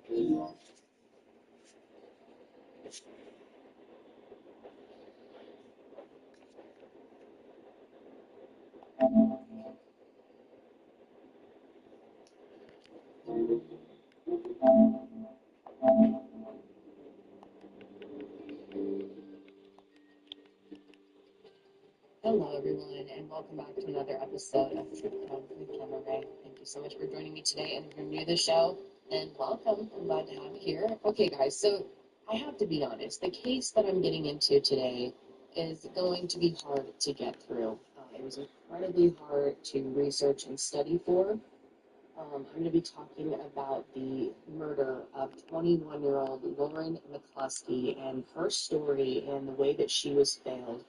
Hello, everyone, and welcome back to another episode of Truecrime with Camera Ray. Thank you so much for joining me today. And if you're new to the show, then welcome. I'm glad to have you here. Okay, guys, so I have to be honest. The case that I'm getting into today is going to be hard to get through. It was incredibly hard to research and study for. I'm going to be talking about the murder of 21-year-old Lauren McCluskey and her story and the way that she was failed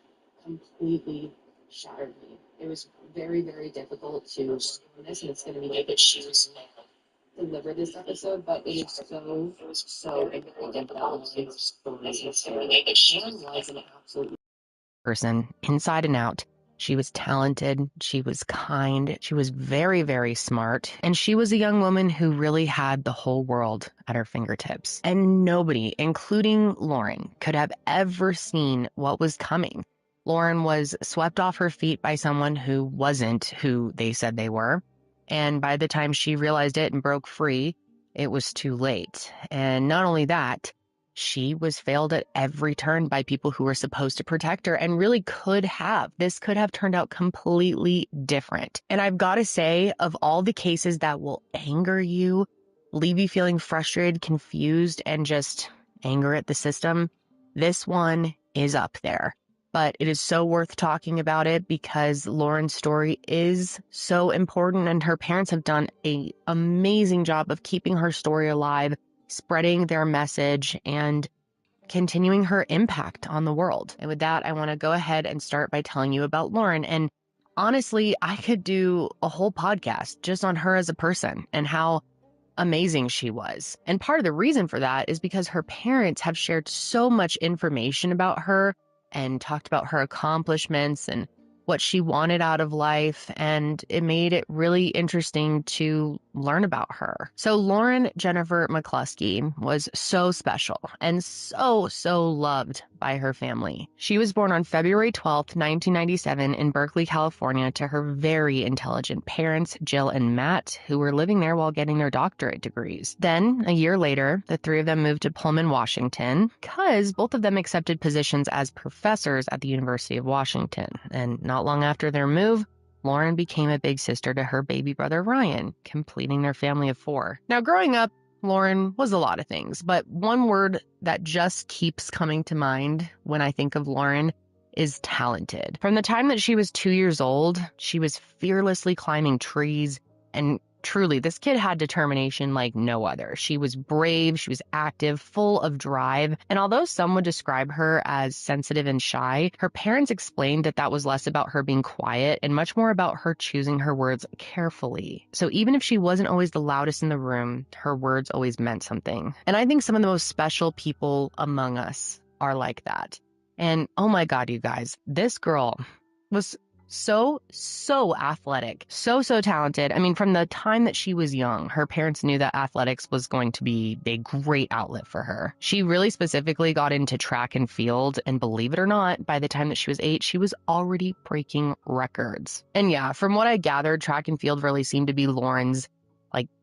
completely shattered me. It was very, very difficult to work on this, and it's going to be difficult to deliver this episode, but it is so important that Lauren's story is there. Lauren was an absolute person, inside and out. She was talented, she was kind, she was very, very smart, and she was a young woman who really had the whole world at her fingertips. And nobody, including Lauren, could have ever seen what was coming. Lauren was swept off her feet by someone who wasn't who they said they were, and by the time she realized it and broke free, it was too late. And not only that, she was failed at every turn by people who were supposed to protect her and really could have. This could have turned out completely different. And I've got to say, of all the cases that will anger you, leave you feeling frustrated, confused, and just anger at the system, this one is up there. But it is so worth talking about it because Lauren's story is so important, and her parents have done an amazing job of keeping her story alive, spreading their message, and continuing her impact on the world. And with that, I want to go ahead and start by telling you about Lauren. And honestly, I could do a whole podcast just on her as a person and how amazing she was. And part of the reason for that is because her parents have shared so much information about her and talked about her accomplishments and what she wanted out of life, and it made it really interesting to learn about her. So Lauren Jennifer McCluskey was so special and so loved by her family. She was born on February 12th, 1997 in Berkeley, California to her very intelligent parents, Jill and Matt, who were living there while getting their doctorate degrees. Then, a year later, the three of them moved to Pullman, Washington, because both of them accepted positions as professors at the University of Washington. And not long after their move, Lauren became a big sister to her baby brother Ryan, completing their family of 4. Now, growing up, Lauren was a lot of things, but one word that just keeps coming to mind when I think of Lauren is talented. From the time that she was 2 years old, she was fearlessly climbing trees, and truly, this kid had determination like no other. She was brave, she was active, full of drive, and although some would describe her as sensitive and shy, her parents explained that that was less about her being quiet and much more about her choosing her words carefully. So even if she wasn't always the loudest in the room, her words always meant something. And I think some of the most special people among us are like that. And oh my God, you guys, this girl was so athletic, so talented. I mean, from the time that she was young, her parents knew that athletics was going to be a great outlet for her. She really specifically got into track and field, and believe it or not, by the time that she was 8, she was already breaking records. And yeah, from what I gathered, track and field really seemed to be Lauren's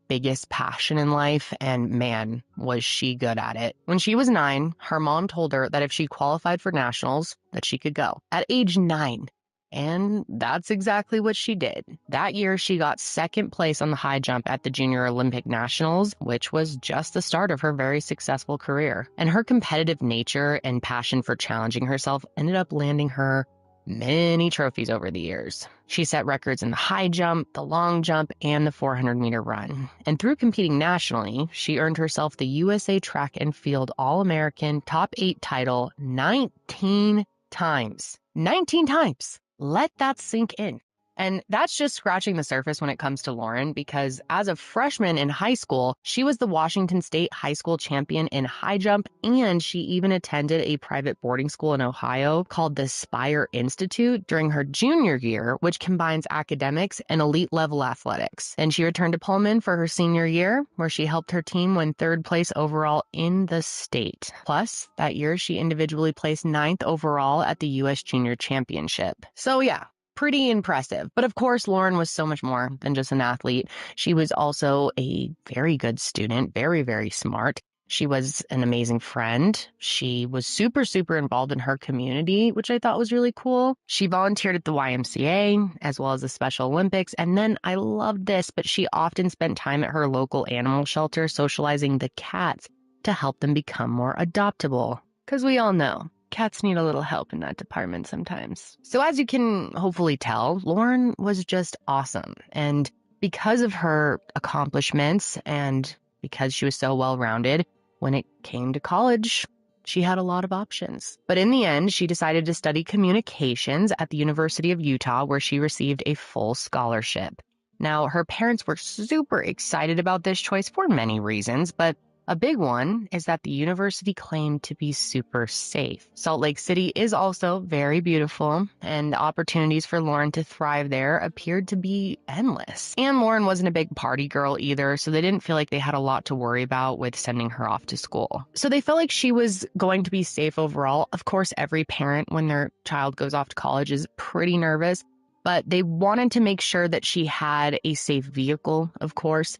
biggest passion in life, and man, was she good at it. When she was 9, her mom told her that if she qualified for nationals, that she could go. At age 9. And that's exactly what she did. That year, she got 2nd place on the high jump at the Junior Olympic Nationals, which was just the start of her very successful career. And her competitive nature and passion for challenging herself ended up landing her many trophies over the years. She set records in the high jump, the long jump, and the 400-meter run. And through competing nationally, she earned herself the USA Track and Field All-American Top 8 title 19 times. 19 times! Let that sink in. And that's just scratching the surface when it comes to Lauren, because as a freshman in high school, she was the Washington State high school champion in high jump, and she even attended a private boarding school in Ohio called the Spire Institute during her junior year, which combines academics and elite level athletics. And she returned to Pullman for her senior year, where she helped her team win third place overall in the state. Plus, that year, she individually placed ninth overall at the U.S. Junior Championship. So yeah, pretty impressive. But of course, Lauren was so much more than just an athlete. She was also a very good student, very, very smart. She was an amazing friend. She was super, super involved in her community, which I thought was really cool. She volunteered at the YMCA as well as the Special Olympics. And then I loved this, but she often spent time at her local animal shelter socializing the cats to help them become more adoptable. Because we all know cats need a little help in that department sometimes. So as you can hopefully tell, Lauren was just awesome. And because of her accomplishments and because she was so well-rounded, when it came to college, she had a lot of options. But in the end, she decided to study communications at the University of Utah, where she received a full scholarship. Now, her parents were super excited about this choice for many reasons, but a big one is that the university claimed to be super safe. Salt Lake City is also very beautiful, and the opportunities for Lauren to thrive there appeared to be endless. And Lauren wasn't a big party girl either, so they didn't feel like they had a lot to worry about with sending her off to school. So they felt like she was going to be safe overall. Of course, every parent, when their child goes off to college, is pretty nervous, but they wanted to make sure that she had a safe vehicle, of course,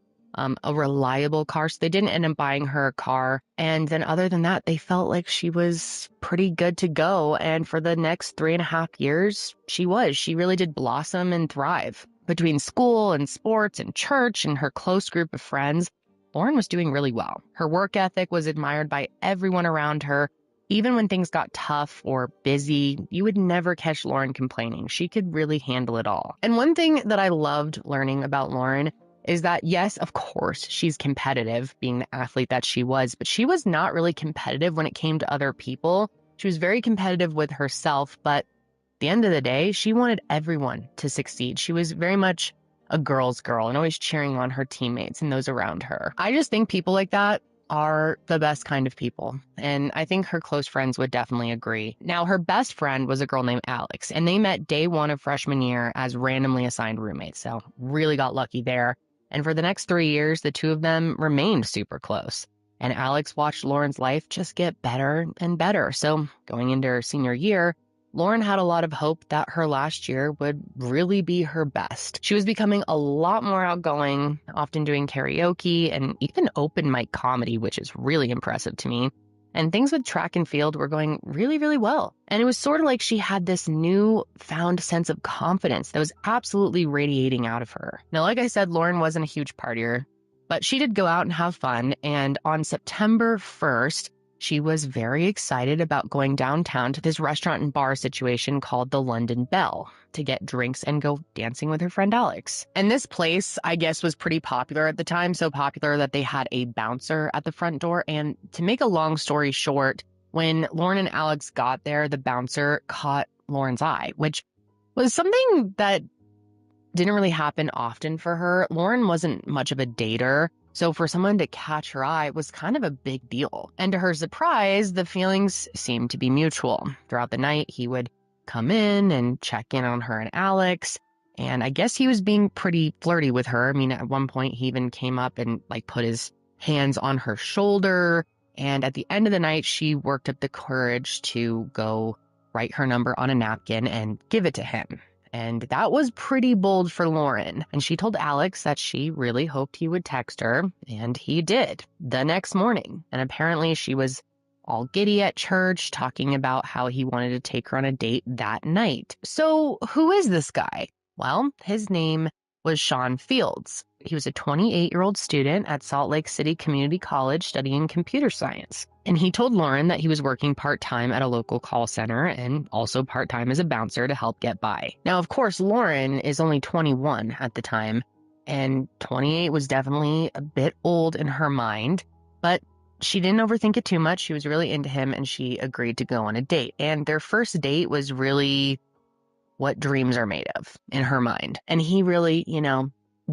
a reliable car. So they didn't end up buying her a car. And then other than that, they felt like she was pretty good to go. And for the next 3.5 years, she really did blossom and thrive. Between school and sports and church and her close group of friends, Lauren was doing really well. Her work ethic was admired by everyone around her. Even when things got tough or busy, you would never catch Lauren complaining. She could really handle it all. And one thing that I loved learning about Lauren is that, yes, of course, she's competitive, being the athlete that she was, but she was not really competitive when it came to other people. She was very competitive with herself, but at the end of the day, she wanted everyone to succeed. She was very much a girl's girl and always cheering on her teammates and those around her. I just think people like that are the best kind of people, and I think her close friends would definitely agree. Now, her best friend was a girl named Alex, and they met day one of freshman year as randomly assigned roommates, so really got lucky there. And for the next 3 years, the two of them remained super close. And Alex watched Lauren's life just get better and better. So going into her senior year, Lauren had a lot of hope that her last year would really be her best. She was becoming a lot more outgoing, often doing karaoke and even open mic comedy, which is really impressive to me. And things with track and field were going really, really well. And it was sort of like she had this new-found sense of confidence that was absolutely radiating out of her. Now, like I said, Lauren wasn't a huge partier, but she did go out and have fun. And on September 1st, she was very excited about going downtown to this restaurant and bar situation called the London Bell to get drinks and go dancing with her friend Alex. And this place, I guess, was pretty popular at the time, so popular that they had a bouncer at the front door. And to make a long story short, when Lauren and Alex got there, the bouncer caught Lauren's eye, which was something that didn't really happen often for her. Lauren wasn't much of a dater, so for someone to catch her eye was kind of a big deal. And to her surprise, the feelings seemed to be mutual. Throughout the night, he would come in and check in on her and Alex. And I guess he was being pretty flirty with her. I mean, at one point, he even came up and put his hands on her shoulder. And at the end of the night, she worked up the courage to go write her number on a napkin and give it to him. And that was pretty bold for Lauren. And she told Alex that she really hoped he would text her, and he did the next morning. And apparently she was all giddy at church, talking about how he wanted to take her on a date that night. So who is this guy? Well, his name was Sean Fields. He was a 28-year-old student at Salt Lake City Community College studying computer science. And he told Lauren that he was working part-time at a local call center and also part-time as a bouncer to help get by. Now, of course, Lauren is only 21 at the time, and 28 was definitely a bit old in her mind, but she didn't overthink it too much. She was really into him, and she agreed to go on a date. And their first date was really what dreams are made of in her mind. And he really,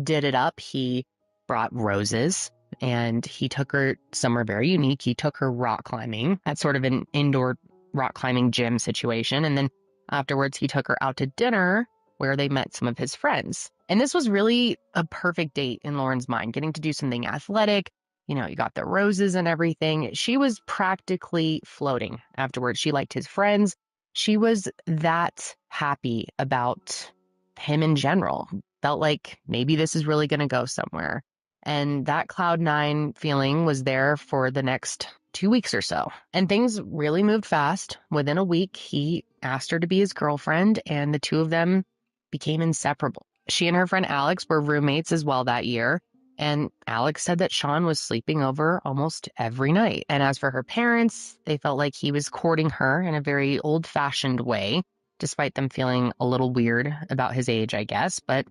did it up. He brought roses and he took her somewhere very unique. He took her rock climbing at sort of an indoor rock climbing gym situation. And then afterwards, he took her out to dinner where they met some of his friends. And this was really a perfect date in Lauren's mind, getting to do something athletic. You got the roses and everything. She was practically floating afterwards. She liked his friends. She was that happy about him in general. Felt like maybe this is really going to go somewhere. And that cloud nine feeling was there for the next 2 weeks or so. And things really moved fast. Within a week, he asked her to be his girlfriend, and the two of them became inseparable. She and her friend Alex were roommates as well that year. And Alex said that Sean was sleeping over almost every night. And as for her parents, they felt like he was courting her in a very old-fashioned way, despite them feeling a little weird about his age, I guess. But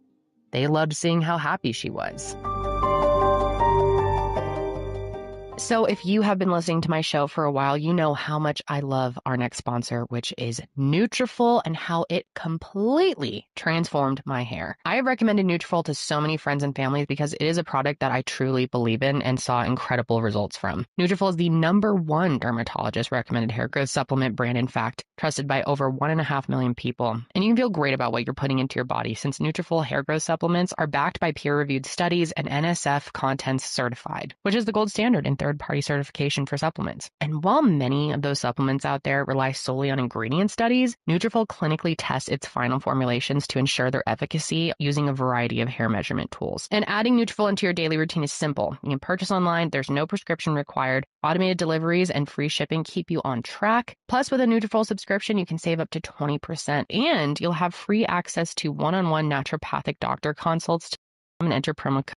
they loved seeing how happy she was. So if you have been listening to my show for a while, you know how much I love our next sponsor, which is Nutrafol, and how it completely transformed my hair. I have recommended Nutrafol to so many friends and families because it is a product that I truly believe in and saw incredible results from. Nutrafol is the #1 dermatologist recommended hair growth supplement brand, in fact, trusted by over 1.5 million people. And you can feel great about what you're putting into your body, since Nutrafol hair growth supplements are backed by peer-reviewed studies and NSF Contents certified, which is the gold standard in third-party certification for supplements. And while many of those supplements out there rely solely on ingredient studies, Nutrafol clinically tests its final formulations to ensure their efficacy using a variety of hair measurement tools. And adding Nutrafol into your daily routine is simple. You can purchase online, there's no prescription required, automated deliveries and free shipping keep you on track. Plus, with a Nutrafol subscription, you can save up to 20%, and you'll have free access to one-on-one naturopathic doctor consults and enter promo code.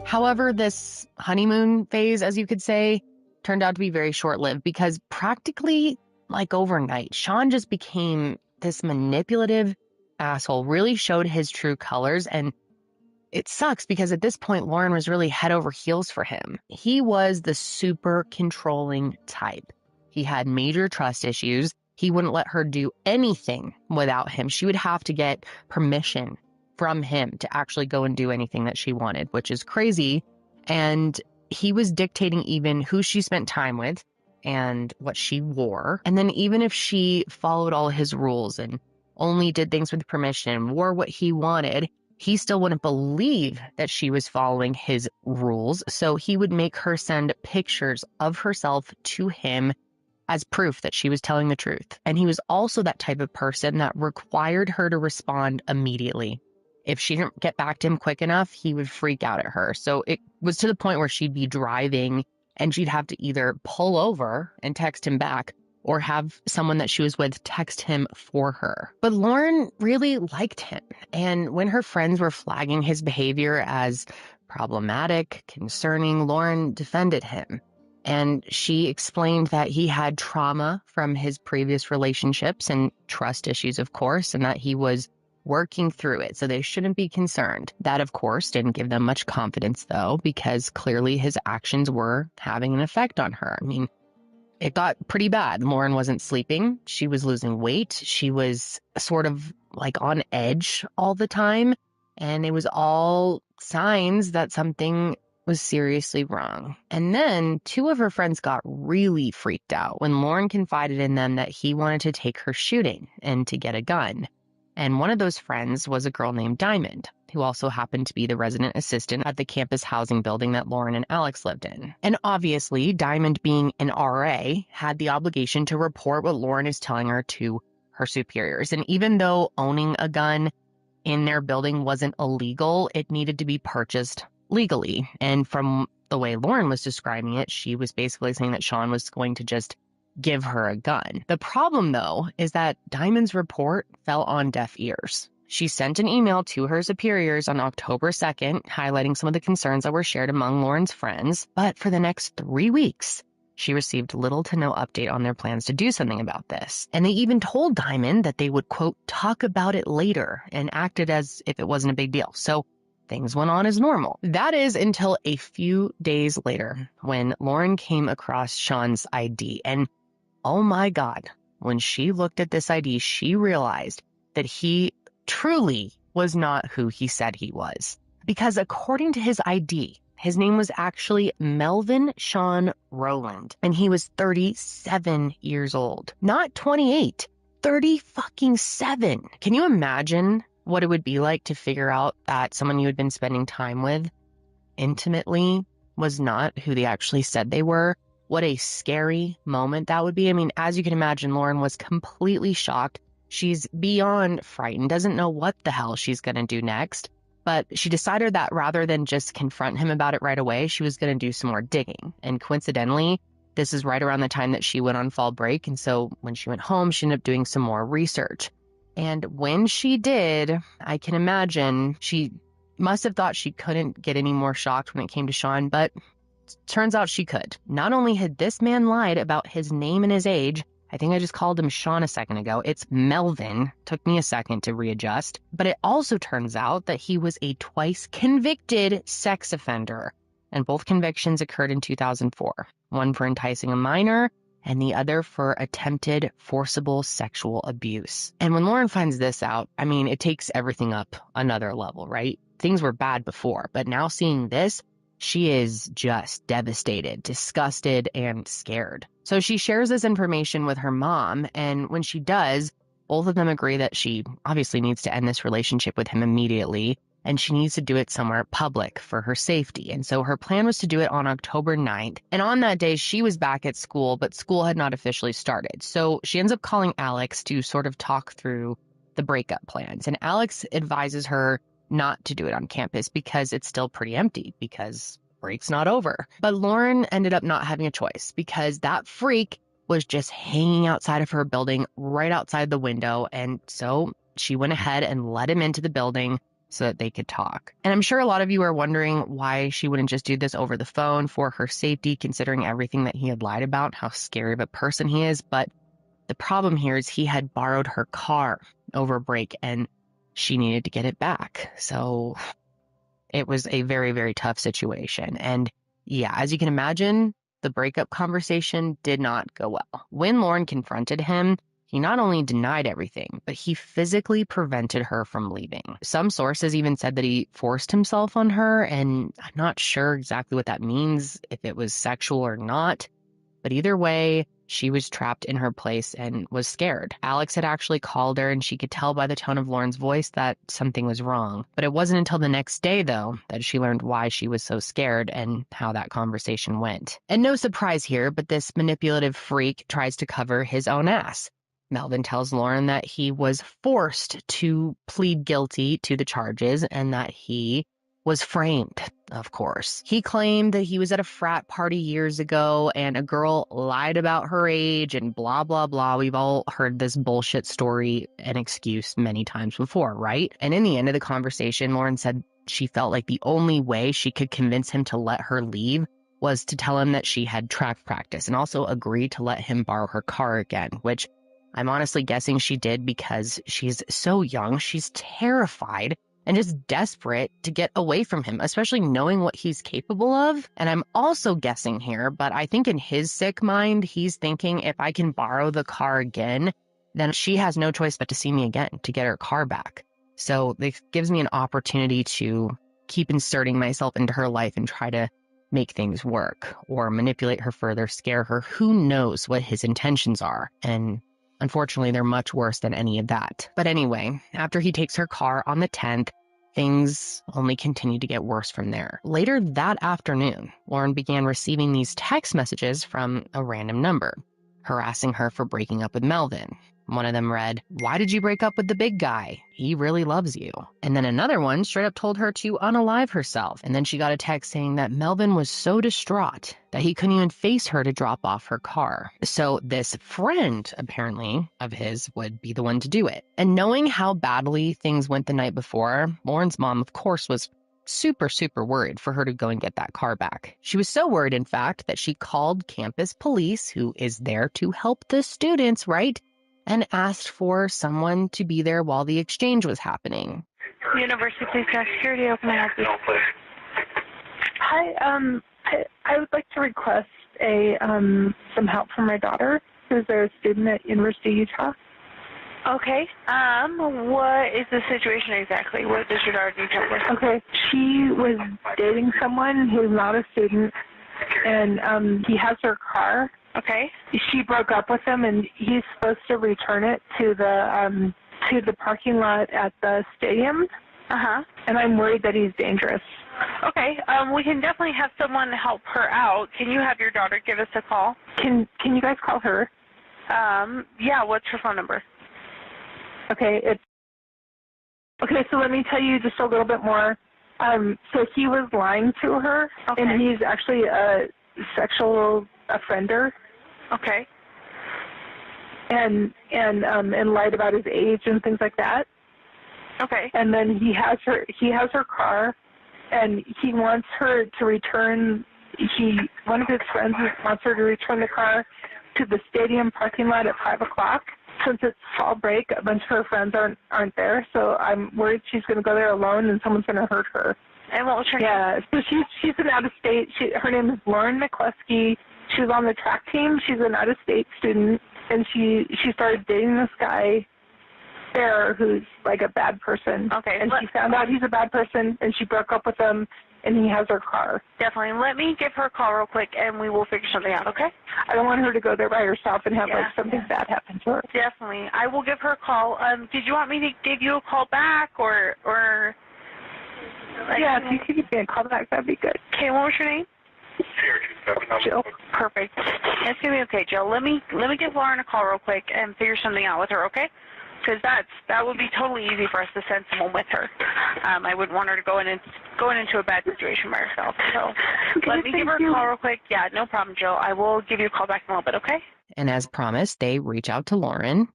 However, this honeymoon phase, as you could say, turned out to be very short-lived because practically like overnight, Sean just became this manipulative asshole, really showed his true colors. And it sucks because at this point, Lauren was really head over heels for him. He was the super controlling type. He had major trust issues. He wouldn't let her do anything without him. She would have to get permission from him to actually go and do anything that she wanted, which is crazy. And he was dictating even who she spent time with and what she wore. And then even if she followed all his rules and only did things with permission, wore what he wanted, he still wouldn't believe that she was following his rules. So he would make her send pictures of herself to him as proof that she was telling the truth. And he was also that type of person that required her to respond immediately. If she didn't get back to him quick enough, he would freak out at her. So it was to the point where she'd be driving and she'd have to either pull over and text him back or have someone that she was with text him for her. But Lauren really liked him. And when her friends were flagging his behavior as problematic, concerning, Lauren defended him. And she explained that he had trauma from his previous relationships and trust issues, of course, and that he was working through it, so they shouldn't be concerned. That, of course, didn't give them much confidence, though, because clearly his actions were having an effect on her. I mean, it got pretty bad. Lauren wasn't sleeping. She was losing weight. She was sort of like on edge all the time. And it was all signs that something was seriously wrong. And then 2 of her friends got really freaked out when Lauren confided in them that he wanted to take her shooting and to get a gun. And one of those friends was a girl named Diamond, who also happened to be the resident assistant at the campus housing building that Lauren and Alex lived in. And obviously, Diamond, being an RA, had the obligation to report what Lauren is telling her to her superiors. And even though owning a gun in their building wasn't illegal, it needed to be purchased legally. And from the way Lauren was describing it, she was basically saying that Sean was going to just give her a gun. The problem, though, is that Diamond's report fell on deaf ears. She sent an email to her superiors on October 2nd, highlighting some of the concerns that were shared among Lauren's friends, but for the next 3 weeks, she received little to no update on their plans to do something about this. And they even told Diamond that they would, quote, talk about it later, and acted as if it wasn't a big deal. So things went on as normal. That is until a few days later, when Lauren came across Sean's ID. And oh my God, when she looked at this ID, she realized that he truly was not who he said he was. Because according to his ID, his name was actually Melvin Sean Rowland, and he was 37 years old. Not 28, 37. Can you imagine what it would be like to figure out that someone you had been spending time with intimately was not who they actually said they were? What a scary moment that would be. I mean, as you can imagine, Lauren was completely shocked. She's beyond frightened, doesn't know what the hell she's going to do next. But she decided that rather than just confront him about it right away, she was going to do some more digging. And coincidentally, this is right around the time that she went on fall break. And so when she went home, she ended up doing some more research. And when she did, I can imagine she must have thought she couldn't get any more shocked when it came to Sean, but turns out she could. Not only had this man lied about his name and his age, I think I just called him Sean a second ago. It's Melvin. Took me a second to readjust. But it also turns out that he was a twice convicted sex offender. And both convictions occurred in 2004. One for enticing a minor and the other for attempted forcible sexual abuse. And when Lauren finds this out, I mean, it takes everything up another level, right? Things were bad before, but now seeing this, she is just devastated, disgusted, and scared. So she shares this information with her mom, and when she does, both of them agree that she obviously needs to end this relationship with him immediately, and she needs to do it somewhere public for her safety. And so her plan was to do it on October 9th. And on that day, she was back at school, but school had not officially started. So she ends up calling Alex to sort of talk through the breakup plans. And Alex advises her not to do it on campus because it's still pretty empty because break's not over. But Lauren ended up not having a choice because that freak was just hanging outside of her building right outside the window. And so she went ahead and let him into the building so that they could talk. And I'm sure a lot of you are wondering why she wouldn't just do this over the phone for her safety, considering everything that he had lied about, how scary of a person he is. But the problem here is he had borrowed her car over break and she needed to get it back. So it was a very, very tough situation. And yeah, as you can imagine, the breakup conversation did not go well. When Lauren confronted him, he not only denied everything, but he physically prevented her from leaving. Some sources even said that he forced himself on her, and I'm not sure exactly what that means, if it was sexual or not. But either way, she was trapped in her place and was scared. Alex had actually called her, and she could tell by the tone of Lauren's voice that something was wrong. But it wasn't until the next day, though, that she learned why she was so scared and how that conversation went. And no surprise here, but this manipulative freak tries to cover his own ass. Melvin tells Lauren that he was forced to plead guilty to the charges and that he was framed, of course. He claimed that he was at a frat party years ago and a girl lied about her age and blah, blah, blah. We've all heard this bullshit story and excuse many times before, right? And in the end of the conversation, Lauren said she felt like the only way she could convince him to let her leave was to tell him that she had track practice and also agree to let him borrow her car again, which I'm honestly guessing she did because she's so young, she's terrified and just desperate to get away from him, especially knowing what he's capable of. And I'm also guessing here, but I think in his sick mind, he's thinking if I can borrow the car again, then she has no choice but to see me again, to get her car back. So this gives me an opportunity to keep inserting myself into her life and try to make things work or manipulate her further, scare her. Who knows what his intentions are? And unfortunately, they're much worse than any of that. But anyway, after he takes her car on the 10th, things only continue to get worse from there. Later that afternoon, Lauren began receiving these text messages from a random number, harassing her for breaking up with Melvin. One of them read, "Why did you break up with the big guy? He really loves you." And then another one straight up told her to unalive herself. And then she got a text saying that Melvin was so distraught that he couldn't even face her to drop off her car. So this friend, apparently, of his would be the one to do it. And knowing how badly things went the night before, Lauren's mom, of course, was super, super worried for her to go and get that car back. She was so worried, in fact, that she called campus police, who is there to help the students, right? And asked for someone to be there while the exchange was happening. University Police National Security, how can I help you? Hi, I would like to request some help from my daughter, who's a student at University of Utah. Okay. What is the situation exactly? What does your daughter need help with? Okay, she was dating someone who's not a student, and he has her car. Okay. She broke up with him, and he's supposed to return it to the parking lot at the stadium. Uh-huh. And I'm worried that he's dangerous. Okay. We can definitely have someone help her out. Can you have your daughter give us a call? Can you guys call her? Yeah, what's her phone number? Okay, so let me tell you just a little bit more. So he was lying to her, Okay. and he's actually a sexual offender. Okay. And lied about his age and things like that. Okay. And then he has her car, and he wants her to return. One of his friends wants her to return the car to the stadium parking lot at 5:00. Since it's fall break, a bunch of her friends aren't there, so I'm worried she's going to go there alone and someone's going to hurt her. And what was her name? Yeah, so she's an out-of-state. Her name is Lauren McCluskey. She was on the track team. She's an out-of-state student, and she started dating this guy there who's like a bad person. Okay. And she found out he's a bad person, and she broke up with him, and he has her car. Definitely. Let me give her a call real quick, and we will figure something out, okay? I don't want her to go there by herself and have like something bad happen to her. Definitely. I will give her a call. Did you want me to give you a call back, or like, yeah, if you could give me a call back, that'd be good. Okay, what was your name? Jill. Perfect. It's going to be okay, Jill. Let me give Lauren a call real quick and figure something out with her, okay? Because that would be totally easy for us to send someone with her. I wouldn't want her to going into a bad situation by herself. So Okay, let me give her a call real quick. Yeah, no problem, Jill. I will give you a call back in a little bit, okay? And as promised, they reach out to Lauren.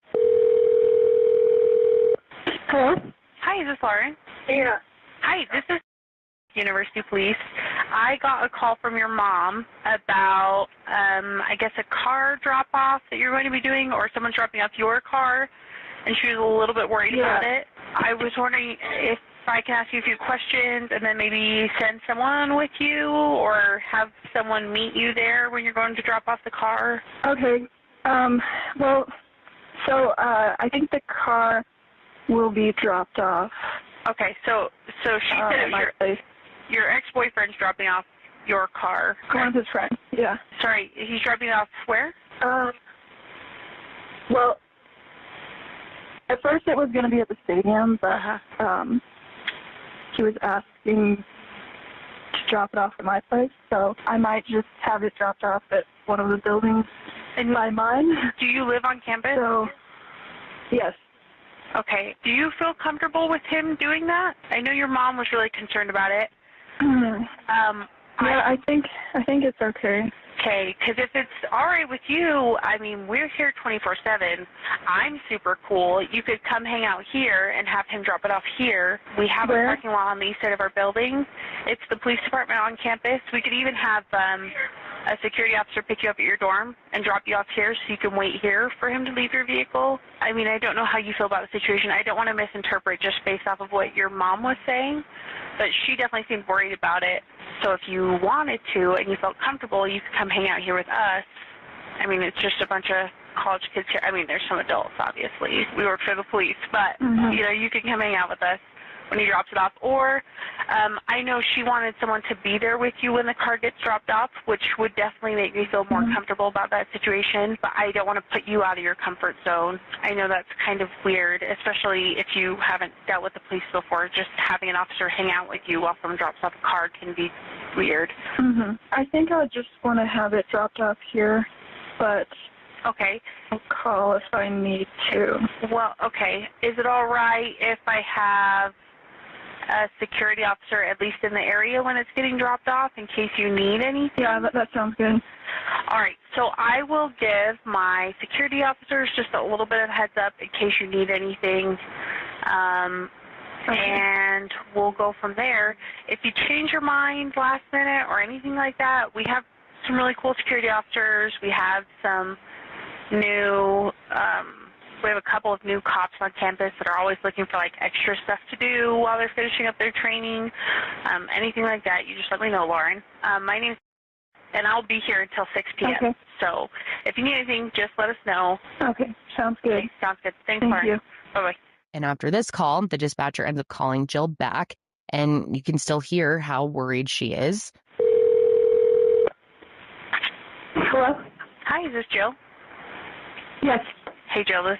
Hello? Hi, is this Lauren? Yeah. Hi, this is University Police. I got a call from your mom about, I guess, a car drop-off that you're going to be doing, or someone's dropping off your car, and she was a little bit worried about it. I was wondering if I can ask you a few questions and then maybe send someone with you or have someone meet you there when you're going to drop off the car. Okay. Well, so I think the car will be dropped off. Okay, so she at my said place. your ex-boyfriend's dropping off your car. One of his friends. Yeah. Sorry, he's dropping it off where? Well, at first it was going to be at the stadium, but he was asking to drop it off at my place, so I might just have it dropped off at one of the buildings by mine. Do you live on campus? So, yes. Okay. Do you feel comfortable with him doing that? I know your mom was really concerned about it. Yeah, I think it's okay. Okay, because if it's all right with you, I mean, we're here 24/7. I'm super cool. You could come hang out here and have him drop it off here. We have a parking lot on the east side of our building. It's the police department on campus. We could even have a security officer pick you up at your dorm and drop you off here so you can wait here for him to leave your vehicle. I mean, I don't know how you feel about the situation. I don't want to misinterpret just based off of what your mom was saying, but she definitely seemed worried about it. So if you wanted to and you felt comfortable, you could come hang out here with us. I mean, it's just a bunch of college kids here. I mean, there's some adults, obviously. We work for the police, but, you know, you can come hang out with us when he drops it off. Or I know she wanted someone to be there with you when the car gets dropped off, which would definitely make me feel more comfortable about that situation, but I don't want to put you out of your comfort zone. I know that's kind of weird, especially if you haven't dealt with the police before. Just having an officer hang out with you while someone drops off a car can be weird. I think I would just want to have it dropped off here, but okay, I'll call if I need to. Well, okay. Is it all right if I have a security officer at least in the area when it's getting dropped off in case you need anything? Yeah, that sounds good. All right, so I will give my security officers just a little bit of heads up in case you need anything, and we'll go from there. If you change your mind last minute or anything like that, we have some really cool security officers. We have some new, we have a couple of new cops on campus that are always looking for like extra stuff to do while they're finishing up their training. Anything like that, you just let me know, Lauren. My name's and I'll be here until 6 p.m. Okay. So if you need anything, just let us know. Okay, sounds good. Okay, sounds good. Thanks, Thank Lauren. you. Bye-bye. And after this call, the dispatcher ends up calling Jill back, and you can still hear how worried she is. Hello? Hi, is this Jill? Yes. Hey, Jill, this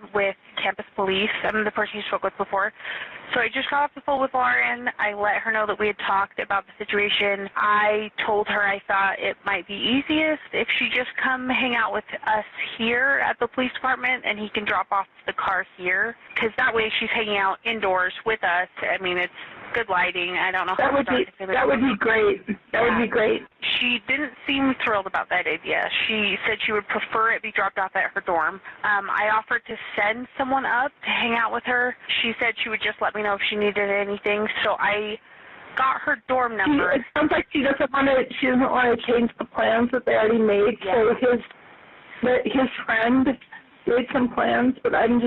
is with campus police. I'm the person you spoke with before. So I just got off the phone with Lauren. I let her know that we had talked about the situation. I told her I thought it might be easiest if she just come hang out with us here at the police department and he can drop off the car here. Because that way she's hanging out indoors with us. I mean, it's good lighting. I don't know how That would be great. That would be great. She didn't seem thrilled about that idea. She said she would prefer it be dropped off at her dorm. I offered to send someone up to hang out with her. She said she would just let me know if she needed anything. So I got her dorm number. It sounds like she doesn't want to change the plans that they already made. Yeah. So his friend made some plans, but I'm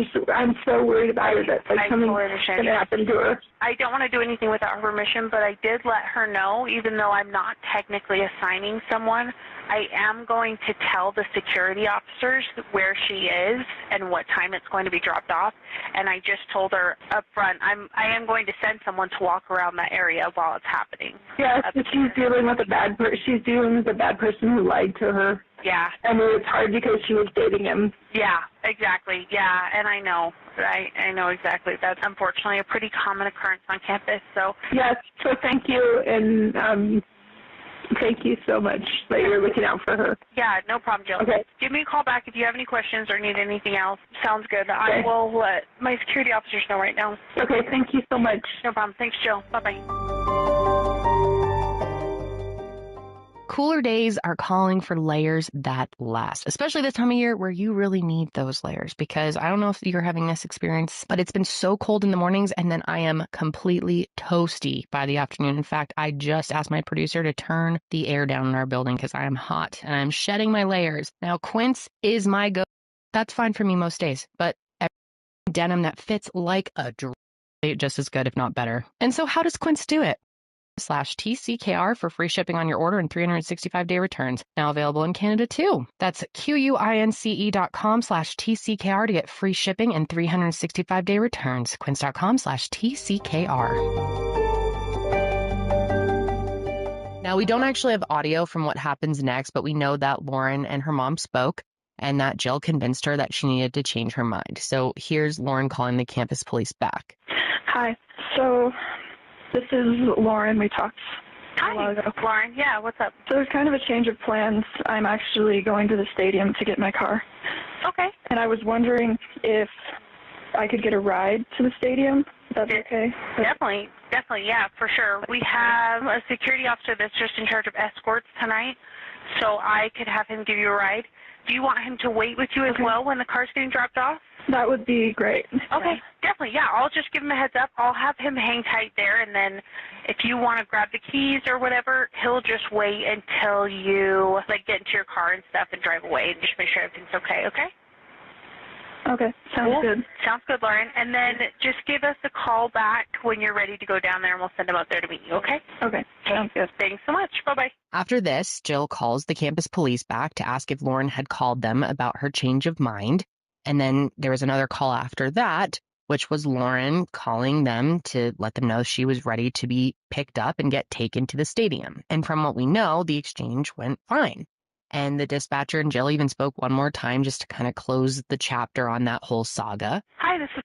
so worried about it that something's going to happen to her. I don't want to do anything without her permission, but I did let her know, even though I'm not technically assigning someone, I am going to tell the security officers where she is and what time it's going to be dropped off. And I just told her up front, I am going to send someone to walk around that area while it's happening. Yeah, she's dealing with a bad person who lied to her. Yeah. I mean, it's hard because she was dating him. Yeah, exactly. Yeah, and I know. I know exactly. That's unfortunately a pretty common occurrence on campus. So yes, so thank you, and thank you so much that you're looking out for her. yeah, no problem, Jill. Okay. Give me a call back if you have any questions or need anything else. Sounds good. Okay. I will let my security officers know right now. Okay, thank you so much. No problem. Thanks, Jill. Bye-bye. Cooler days are calling for layers that last, especially this time of year where you really need those layers, because I don't know if you're having this experience, but it's been so cold in the mornings and then I am completely toasty by the afternoon. In fact, I just asked my producer to turn the air down in our building because I am hot and I'm shedding my layers. Now, Quince is my go. That's fine for me most days, but denim that fits like a dress, just as good, if not better. And so how does Quince do it? /TCKR for free shipping on your order and 365-day returns. Now available in Canada too. That's QUINCE.com/TCKR to get free shipping and 365-day returns. Quince.com/TCKR. Now we don't actually have audio from what happens next, but we know that Lauren and her mom spoke and that Jill convinced her that she needed to change her mind. So here's Lauren calling the campus police back. Hi. So this is Lauren. We talked a while ago. Hi, Lauren. Yeah, what's up? So there's kind of a change of plans. I'm actually going to the stadium to get my car. Okay. And I was wondering if I could get a ride to the stadium. Is that okay? Definitely, yeah, for sure. We have a security officer that's just in charge of escorts tonight, so I could have him give you a ride. Do you want him to wait with you as well when the car's getting dropped off? That would be great. Okay, definitely, yeah. I'll just give him a heads up. I'll have him hang tight there, and then if you want to grab the keys or whatever, he'll just wait until you, get into your car and stuff and drive away and just make sure everything's okay, okay? Okay, sounds good. Sounds good, Lauren. And then just give us a call back when you're ready to go down there, and we'll send him out there to meet you, okay? Okay, sounds good. Thanks so much. Bye-bye. After this, Jill calls the campus police back to ask if Lauren had called them about her change of mind. And then there was another call after that, which was Lauren calling them to let them know she was ready to be picked up and get taken to the stadium. And from what we know, the exchange went fine. And the dispatcher and Jill even spoke one more time just to kind of close the chapter on that whole saga. Hi, this is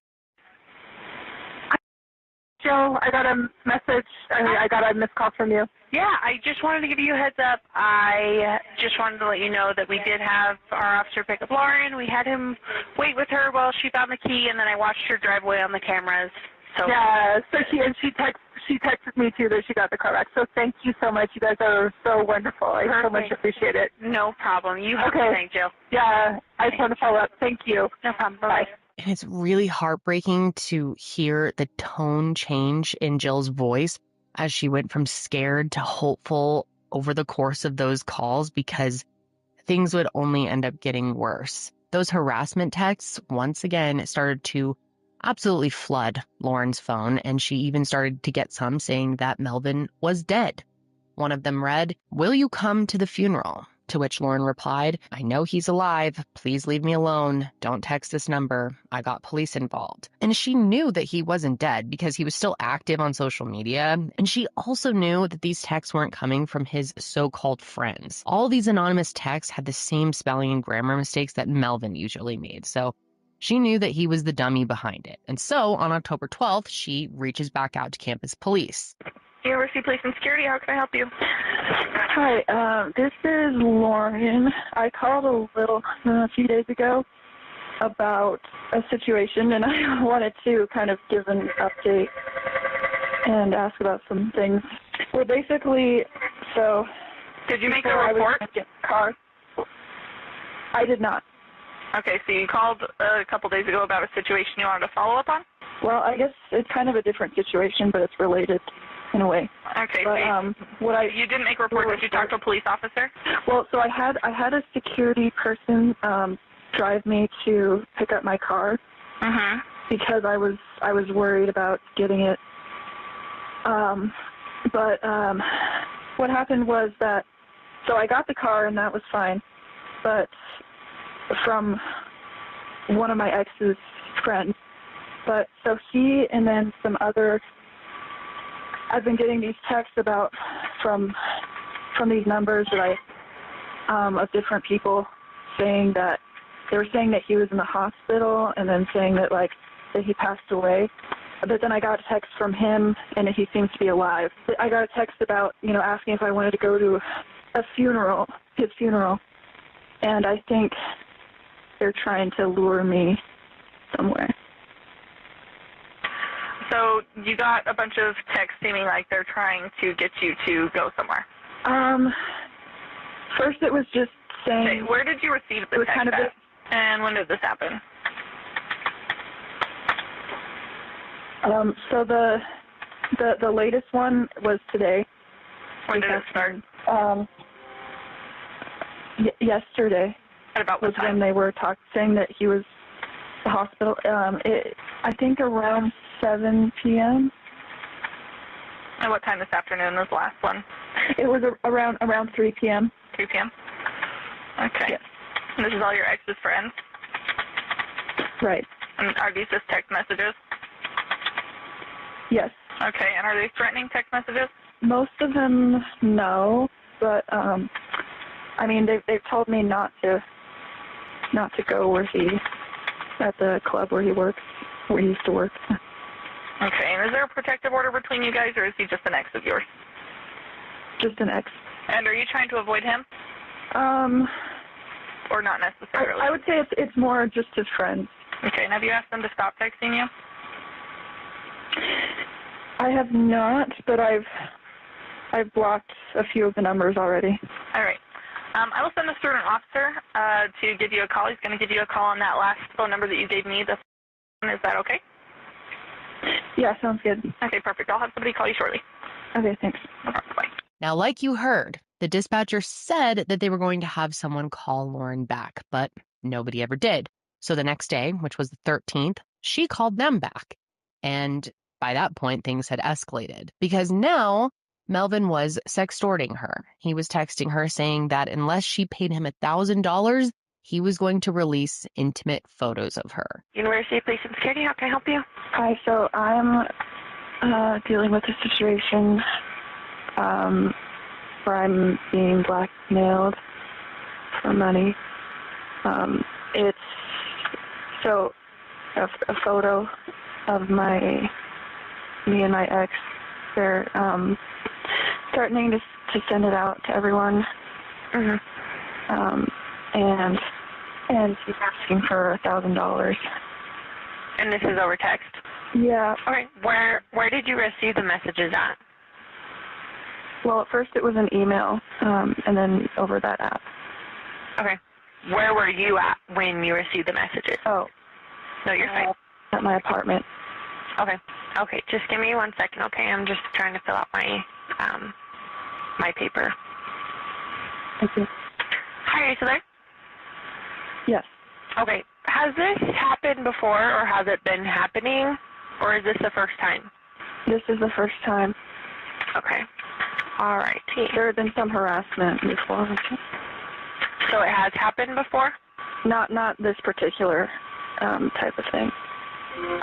Jill, I got a message. I got a missed call from you. Yeah, I just wanted to give you a heads up. I just wanted to let you know that we did have our officer pick up Lauren. We had him wait with her while she found the key, and then I watched her drive away on the cameras. So yeah, so she texted me too that she got the car back. So thank you so much. You guys are so wonderful. I so much appreciate it. No problem. You have a good night, Jill. Yeah, I just want to follow up. Thank you. No problem. Bye. And it's really heartbreaking to hear the tone change in Jill's voice as she went from scared to hopeful over the course of those calls, because things would only end up getting worse. Those harassment texts, once again, started to absolutely flood Lauren's phone, and she even started to get some saying that Melvin was dead. One of them read, "Will you come to the funeral?" To which Lauren replied, "I know he's alive. Please leave me alone. Don't text this number. I got police involved." And she knew that he wasn't dead because he was still active on social media. And she also knew that these texts weren't coming from his so-called friends. All these anonymous texts had the same spelling and grammar mistakes that Melvin usually made. So she knew that he was the dummy behind it. And so on October 12th, she reaches back out to campus police. University Police and Security, how can I help you? Hi, this is Lauren. I called a few days ago about a situation, and I wanted to kind of give an update and ask about some things. Well, basically, so... Did you make a report? I did not. Okay, so you called a couple days ago about a situation you wanted to follow up on? Well, I guess it's kind of a different situation, but it's related in a way. Okay, but, so you didn't make a report. Did you talk to a police officer? Well, so I had a security person drive me to pick up my car because I was worried about getting it. But what happened was that, so I got the car and that was fine, but from one of my ex's friends. But so he and then some other, I've been getting these texts about from these numbers that of different people saying that they were saying that he was in the hospital and then saying that that he passed away. But then I got a text from him and he seems to be alive. I got a text about, asking if I wanted to go to his funeral. And I think they're trying to lure me somewhere. So you got a bunch of texts seeming like they're trying to get you to go somewhere. First it was just saying... Okay, where did you receive the text kind of at? And when did this happen? So the latest one was today. When did it start? Yesterday. At about what was time? When they were saying that he was at the hospital. I think around 7 p.m. And what time this afternoon was the last one? It was around 3 p.m. 3 p.m.? Okay. Yes. And this is all your ex's friends? Right. And are these just text messages? Yes. Okay, and are they threatening text messages? Most of them, no, but they've told me not to go at the club where he works, where he used to work. Okay, and is there a protective order between you guys, or is he just an ex of yours? Just an ex. And are you trying to avoid him? Or not necessarily? I would say it's more just his friends. Okay, and have you asked them to stop texting you? I have not, but I've blocked a few of the numbers already. All right. I will send this through an officer to give you a call. He's going to give you a call on that last phone number that you gave me. Is that okay? Yeah, sounds good. Okay, perfect. I'll have somebody call you shortly. Okay, thanks. Okay, bye. Now, like you heard, the dispatcher said that they were going to have someone call Lauren back, but nobody ever did. So the next day, which was the 13th, she called them back. And by that point, things had escalated because now Melvin was sextorting her. He was texting her saying that unless she paid him $1,000, he was going to release intimate photos of her. University Police and Security, how can I help you? Hi, so I'm dealing with a situation where I'm being blackmailed for money. It's so a photo of me and my ex. They're threatening to send it out to everyone. And she's asking for $1,000. And this is over text? Yeah. All right. Where did you receive the messages at? Well, at first it was an email, and then over that app. Okay. Where were you at when you received the messages? Oh. No, you're fine. At my apartment. Okay. Okay. Just give me 1 second, okay? I'm just trying to fill out my my paper. Thank you. Hi, are you still there? Yes. Okay. Has this happened before, or has it been happening, or is this the first time? This is the first time. Okay. All right. There had been some harassment before. So it has happened before? Not this particular type of thing.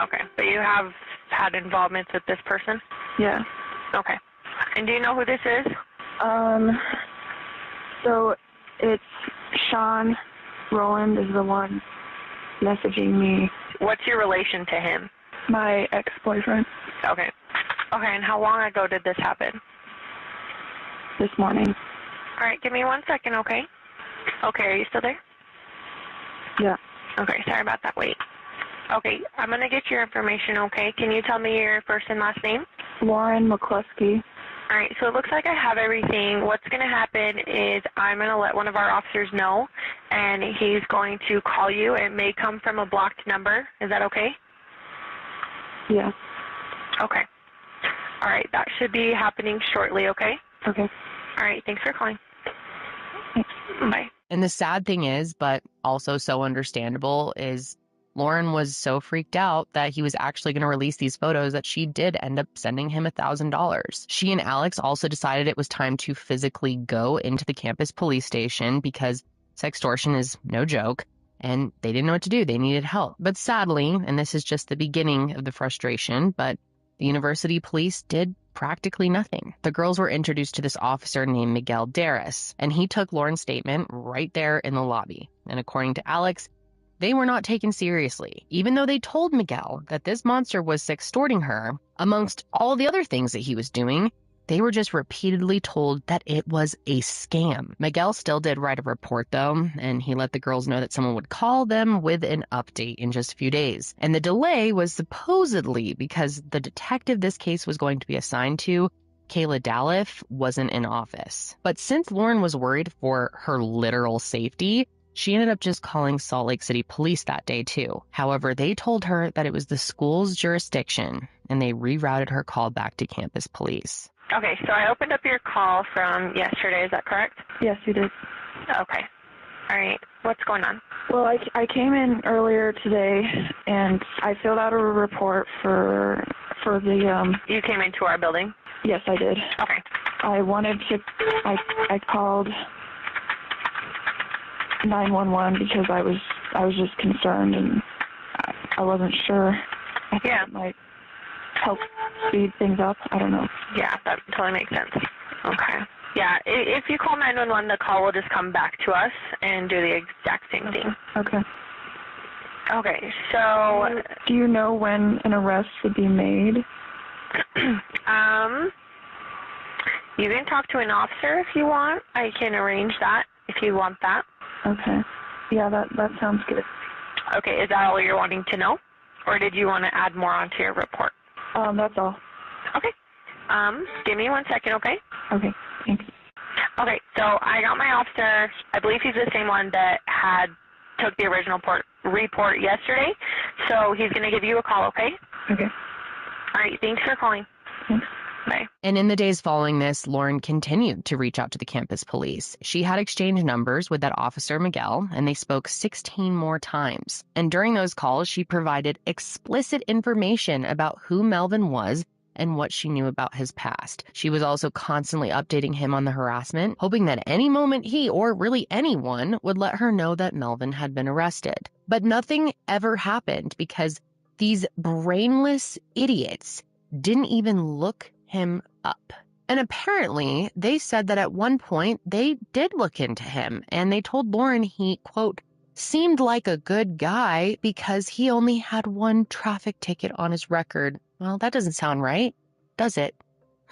Okay. But you have had involvements with this person? Yeah. Okay. And do you know who this is? So it's Sean Rowland is the one messaging me. What's your relation to him? My ex-boyfriend. Okay. Okay, and how long ago did this happen? This morning. All right, give me 1 second, okay? Okay, are you still there? Yeah. Okay, sorry about that. Wait. Okay, I'm going to get your information, okay? Can you tell me your first and last name? Lauren McCluskey. All right, so it looks like I have everything. What's going to happen is I'm going to let one of our officers know, and he's going to call you. It may come from a blocked number. Is that okay? Yeah. Okay. All right, that should be happening shortly, okay? Okay. All right, thanks for calling. Thanks. Bye. And the sad thing is, but also so understandable, is Lauren was so freaked out that he was actually going to release these photos that she did end up sending him $1,000. She and Alex also decided it was time to physically go into the campus police station because sextortion is no joke, and they didn't know what to do. They needed help. But sadly, and this is just the beginning of the frustration, but the university police did practically nothing. The girls were introduced to this officer named Miguel Darris, and he took Lauren's statement right there in the lobby. And according to Alex, they were not taken seriously, even though they told Miguel that this monster was sextorting her. Amongst all the other things that he was doing, they were just repeatedly told that it was a scam. Miguel still did write a report, though, and he let the girls know that someone would call them with an update in just a few days. And the delay was supposedly because the detective this case was going to be assigned to, Kayla Dalliff, wasn't in office. But since Lauren was worried for her literal safety, she ended up just calling Salt Lake City Police that day, too. However, they told her that it was the school's jurisdiction, and they rerouted her call back to campus police. Okay, so I opened up your call from yesterday. Is that correct? Yes, you did. Okay. All right. What's going on? Well, I came in earlier today, and I filled out a report for the You came into our building? Yes, I did. Okay. I called 911 because I was just concerned, and I wasn't sure. I thought it might help speed things up. I don't know. Yeah, that totally makes sense. Okay. Yeah, if you call 911, the call will just come back to us and do the exact same thing. Okay. Okay, so... Do you know when an arrest would be made? You can talk to an officer if you want. I can arrange that if you want that. Okay. Yeah, that sounds good. Okay, is that all you're wanting to know? Or did you want to add more onto your report? That's all. Okay. Give me 1 second, okay? Okay, thanks. Okay, so I got my officer. I believe he's the same one that took the original report yesterday. So he's going to give you a call, okay? Okay. All right, thanks for calling. Thanks. Bye. And in the days following this, Lauren continued to reach out to the campus police. She had exchanged numbers with that officer, Miguel, and they spoke 16 more times. And during those calls, she provided explicit information about who Melvin was and what she knew about his past. She was also constantly updating him on the harassment, hoping that any moment he, or really anyone, would let her know that Melvin had been arrested. But nothing ever happened because these brainless idiots didn't even look him up. And apparently, they said that at one point they did look into him, and they told Lauren he, quote, seemed like a good guy because he only had one traffic ticket on his record. Well, that doesn't sound right, does it?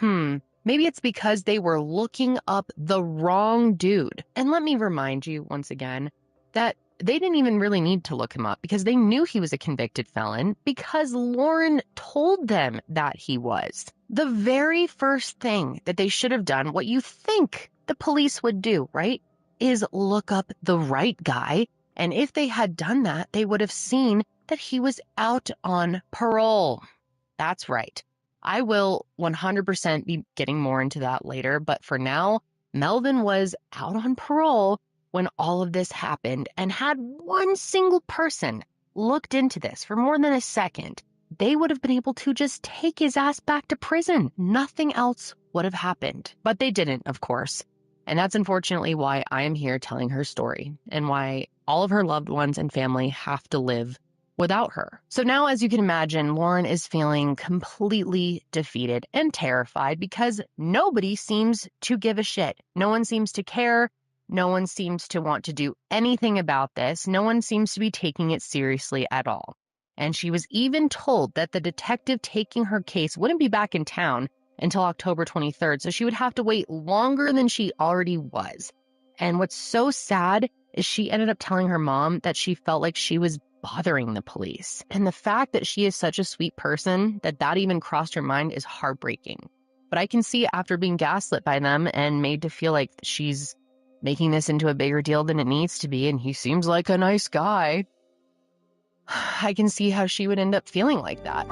Maybe it's because they were looking up the wrong dude. And let me remind you once again that they didn't even really need to look him up because they knew he was a convicted felon because Lauren told them that he was. The very first thing that they should have done, what you think the police would do, right, is look up the right guy. And if they had done that, they would have seen that he was out on parole. That's right. I will 100% be getting more into that later. But for now, Melvin was out on parole when all of this happened, and had one single person looked into this for more than a second, they would have been able to just take his ass back to prison. Nothing else would have happened. But they didn't, of course. And that's unfortunately why I am here telling her story and why all of her loved ones and family have to live without her. So now, as you can imagine, Lauren is feeling completely defeated and terrified because nobody seems to give a shit. No one seems to care. No one seems to want to do anything about this. No one seems to be taking it seriously at all. And she was even told that the detective taking her case wouldn't be back in town until October 23rd, so she would have to wait longer than she already was. And what's so sad is she ended up telling her mom that she felt like she was bothering the police. And the fact that she is such a sweet person that even crossed her mind is heartbreaking. But I can see after being gaslit by them and made to feel like she's making this into a bigger deal than it needs to be, and he seems like a nice guy, I can see how she would end up feeling like that.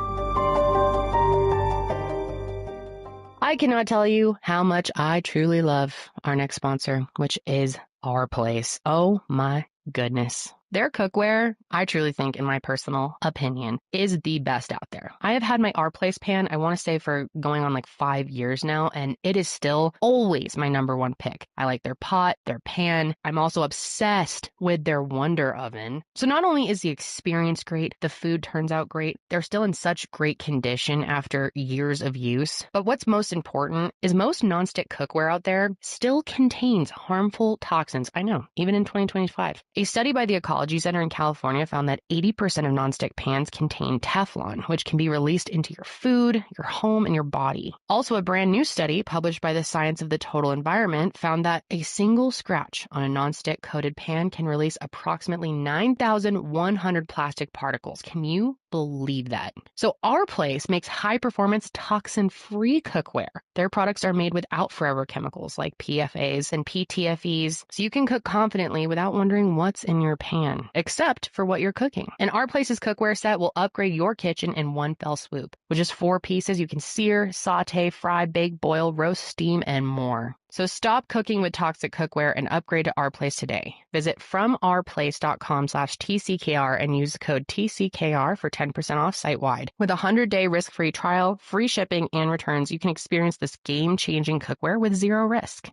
I cannot tell you how much I truly love our next sponsor, which is Our Place. Oh my goodness. Their cookware, I truly think, in my personal opinion, is the best out there. I have had my Our Place pan, I want to say, for going on like 5 years now, and it is still always my number one pick. I like their pot, their pan. I'm also obsessed with their Wonder Oven. So not only is the experience great, the food turns out great, they're still in such great condition after years of use. But what's most important is most nonstick cookware out there still contains harmful toxins. I know, even in 2025. A study by the Ecology Center in California found that 80% of nonstick pans contain Teflon, which can be released into your food, your home, and your body. Also, a brand new study published by the Science of the Total Environment found that a single scratch on a nonstick coated pan can release approximately 9,100 plastic particles. Can you believe that? So Our Place makes high-performance, toxin-free cookware. Their products are made without forever chemicals like PFAs and PTFEs, so you can cook confidently without wondering what's in your pan, except for what you're cooking. And Our Place's cookware set will upgrade your kitchen in one fell swoop. With just 4 pieces, you can sear, saute, fry, bake, boil, roast, steam, and more. So stop cooking with toxic cookware and upgrade to Our Place today. Visit FromOurPlace.com/TCKR and use the code TCKR for 10% off site-wide. With a 100-day risk-free trial, free shipping, and returns, you can experience this game-changing cookware with zero risk.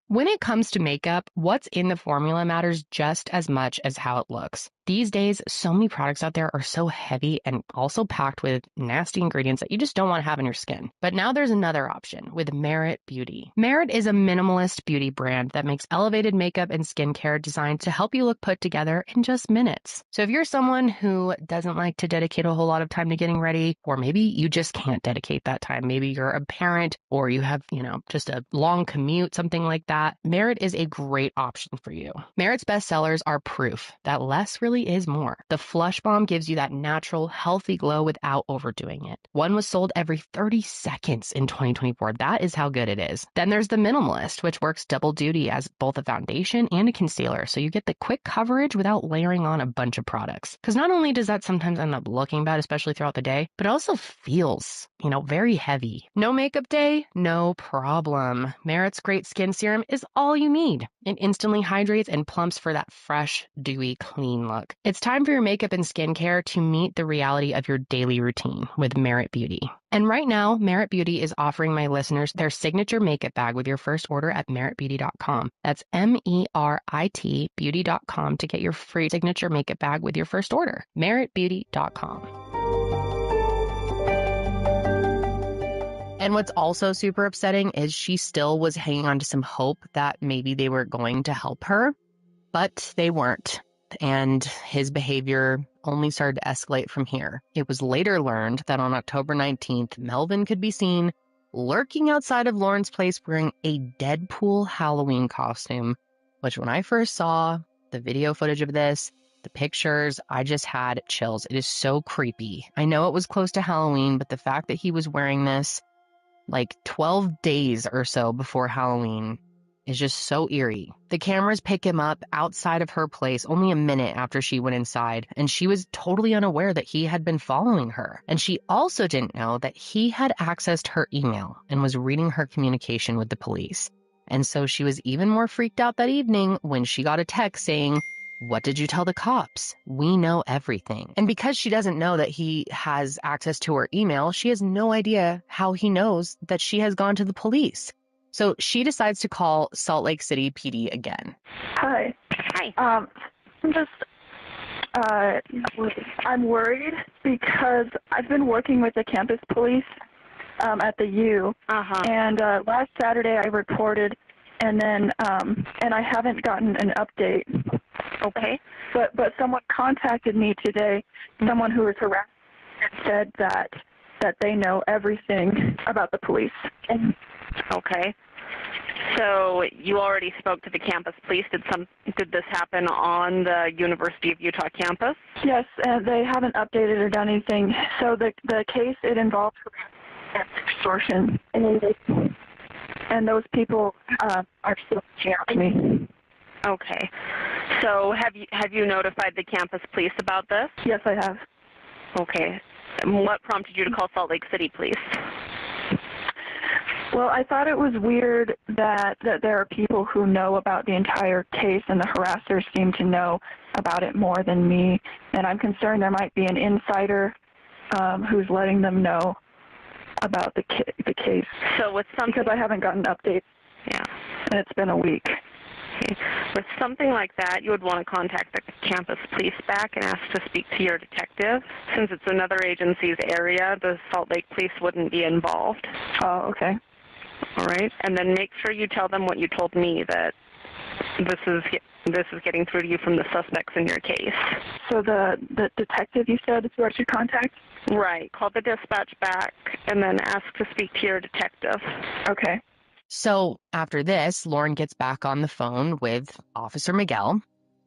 When it comes to makeup, what's in the formula matters just as much as how it looks. These days, so many products out there are so heavy and also packed with nasty ingredients that you just don't want to have in your skin. But now there's another option with Merit Beauty. Merit is a minimalist beauty brand that makes elevated makeup and skincare designed to help you look put together in just minutes. So if you're someone who doesn't like to dedicate a whole lot of time to getting ready, or maybe you just can't dedicate that time, maybe you're a parent or you have, just a long commute, something like that, Merit is a great option for you. Merit's bestsellers are proof that less really is more. The Flush Balm gives you that natural, healthy glow without overdoing it. One was sold every 30 seconds in 2024. That is how good it is. Then there's the Minimalist, which works double duty as both a foundation and a concealer, so you get the quick coverage without layering on a bunch of products. Because not only does that sometimes end up looking bad, especially throughout the day, but it also feels, very heavy. No makeup day? No problem. Merit's Great Skin Serum is all you need. It instantly hydrates and plumps for that fresh, dewy, clean look. It's time for your makeup and skincare to meet the reality of your daily routine with Merit Beauty. And right now, Merit Beauty is offering my listeners their signature makeup bag with your first order at meritbeauty.com. That's MERIT beauty.com to get your free signature makeup bag with your first order. meritbeauty.com. And what's also super upsetting is she still was hanging on to some hope that maybe they were going to help her, but they weren't. And his behavior only started to escalate from here. It was later learned that on October 19th, Melvin could be seen lurking outside of Lauren's place wearing a Deadpool Halloween costume, which when I first saw the video footage of this, the pictures, I just had chills. It is so creepy. I know it was close to Halloween, but the fact that he was wearing this like 12 days or so before Halloween is just so eerie. The cameras pick him up outside of her place only a minute after she went inside, and she was totally unaware that he had been following her. And she also didn't know that he had accessed her email and was reading her communication with the police. And so she was even more freaked out that evening when she got a text saying, What did you tell the cops? We know everything. And because she doesn't know that he has access to her email, she has no idea how he knows that she has gone to the police. So she decides to call Salt Lake City PD again. Hi. Hi. I'm just, I'm worried because I've been working with the campus police at the U. And last Saturday I reported, and then and I haven't gotten an update. Okay. But someone contacted me today, someone who was harassed, and said that they know everything about the police. Okay. So you already spoke to the campus police. Did this happen on the University of Utah campus? Yes, and they haven't updated or done anything. So the case, it involves extortion, and those people are still reaching out to me. Okay. So have you notified the campus police about this? Yes, I have. Okay. And what prompted you to call Salt Lake City Police? Well, I thought it was weird that there are people who know about the entire case, and the harassers seem to know about it more than me. And I'm concerned there might be an insider who's letting them know about the case. So with something, because I haven't gotten updates. Yeah. And it's been a week. Okay. With something like that, you would want to contact the campus police back and ask to speak to your detective. Since it's another agency's area, the Salt Lake police wouldn't be involved. Oh, okay. All right. And then make sure you tell them what you told me, that this is getting through to you from the suspects in your case. So the detective, you said, is who I should contact? Right. Call the dispatch back and then ask to speak to your detective. Okay. So after this, Lauren gets back on the phone with Officer Miguel,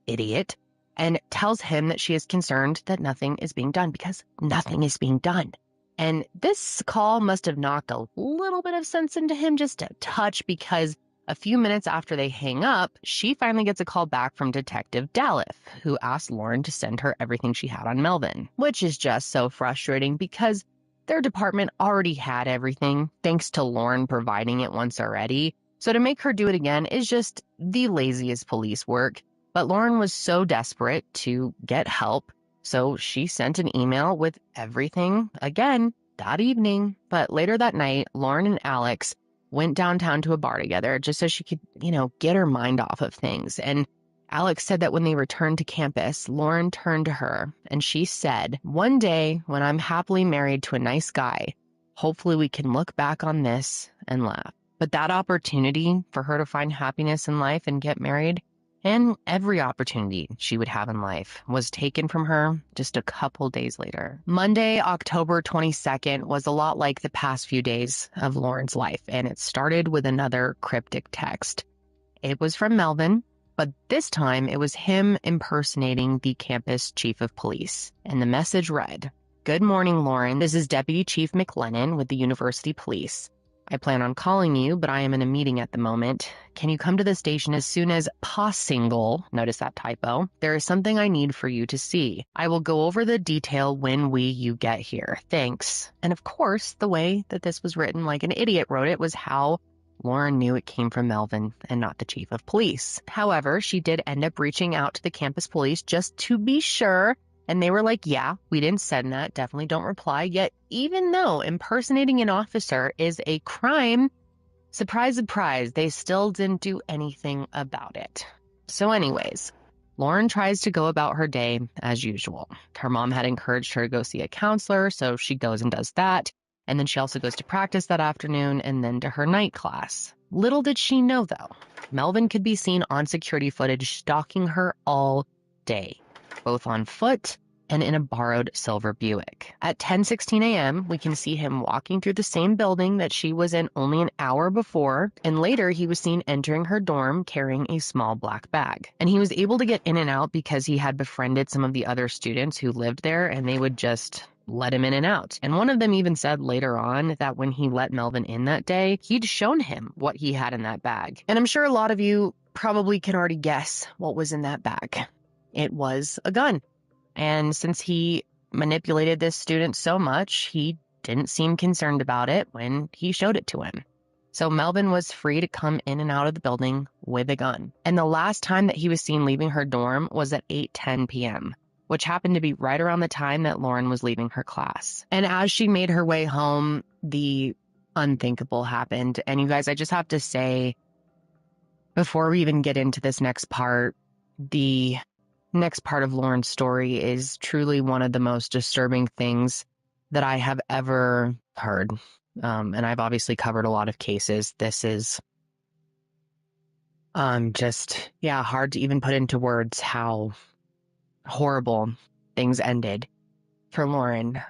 idiot, and tells him that she is concerned that nothing is being done, because nothing is being done. And this call must have knocked a little bit of sense into him, just a touch, because a few minutes after they hang up, she finally gets a call back from Detective Dalif, who asked Lauren to send her everything she had on Melvin, which is just so frustrating because their department already had everything, thanks to Lauren providing it once already. So to make her do it again is just the laziest police work. But Lauren was so desperate to get help, so she sent an email with everything again that evening. But later that night, Lauren and Alex went downtown to a bar together just so she could, get her mind off of things. And Alex said that when they returned to campus, Lauren turned to her and she said, "One day when I'm happily married to a nice guy, hopefully we can look back on this and laugh." But that opportunity for her to find happiness in life and get married, and every opportunity she would have in life, was taken from her just a couple days later. Monday, October 22nd, was a lot like the past few days of Lauren's life, and it started with another cryptic text. It was from Melvin, but this time it was him impersonating the campus chief of police. And the message read, "Good morning, Lauren. This is Deputy Chief McLennan with the University Police. I plan on calling you, but I am in a meeting at the moment. Can you come to the station as soon as possible?" Notice that typo. "There is something I need for you to see. I will go over the detail when you get here. Thanks." And of course, the way that this was written, like an idiot wrote it, was how Lauren knew it came from Melvin and not the chief of police. However, she did end up reaching out to the campus police just to be sure. And they were like, "Yeah, we didn't send that. Definitely don't reply." Yet, even though impersonating an officer is a crime, surprise, surprise, they still didn't do anything about it. So anyways, Lauren tries to go about her day as usual. Her mom had encouraged her to go see a counselor, so she goes and does that. And then she also goes to practice that afternoon and then to her night class. Little did she know, though, Melvin could be seen on security footage stalking her all day, both on foot and in a borrowed silver Buick. At 10:16 a.m., we can see him walking through the same building that she was in only an hour before, and later he was seen entering her dorm carrying a small black bag. And he was able to get in and out because he had befriended some of the other students who lived there, and they would just let him in and out. And one of them even said later on that when he let Melvin in that day, he'd shown him what he had in that bag. And I'm sure a lot of you probably can already guess what was in that bag. It was a gun. And since he manipulated this student so much, he didn't seem concerned about it when he showed it to him. So Melvin was free to come in and out of the building with a gun. And the last time that he was seen leaving her dorm was at 8:10 p.m., which happened to be right around the time that Lauren was leaving her class. And as she made her way home, the unthinkable happened. And you guys, I just have to say, before we even get into this next part, the next part of Lauren's story is truly one of the most disturbing things that I have ever heard. And I've obviously covered a lot of cases. This is just, hard to even put into words how horrible things ended for Lauren.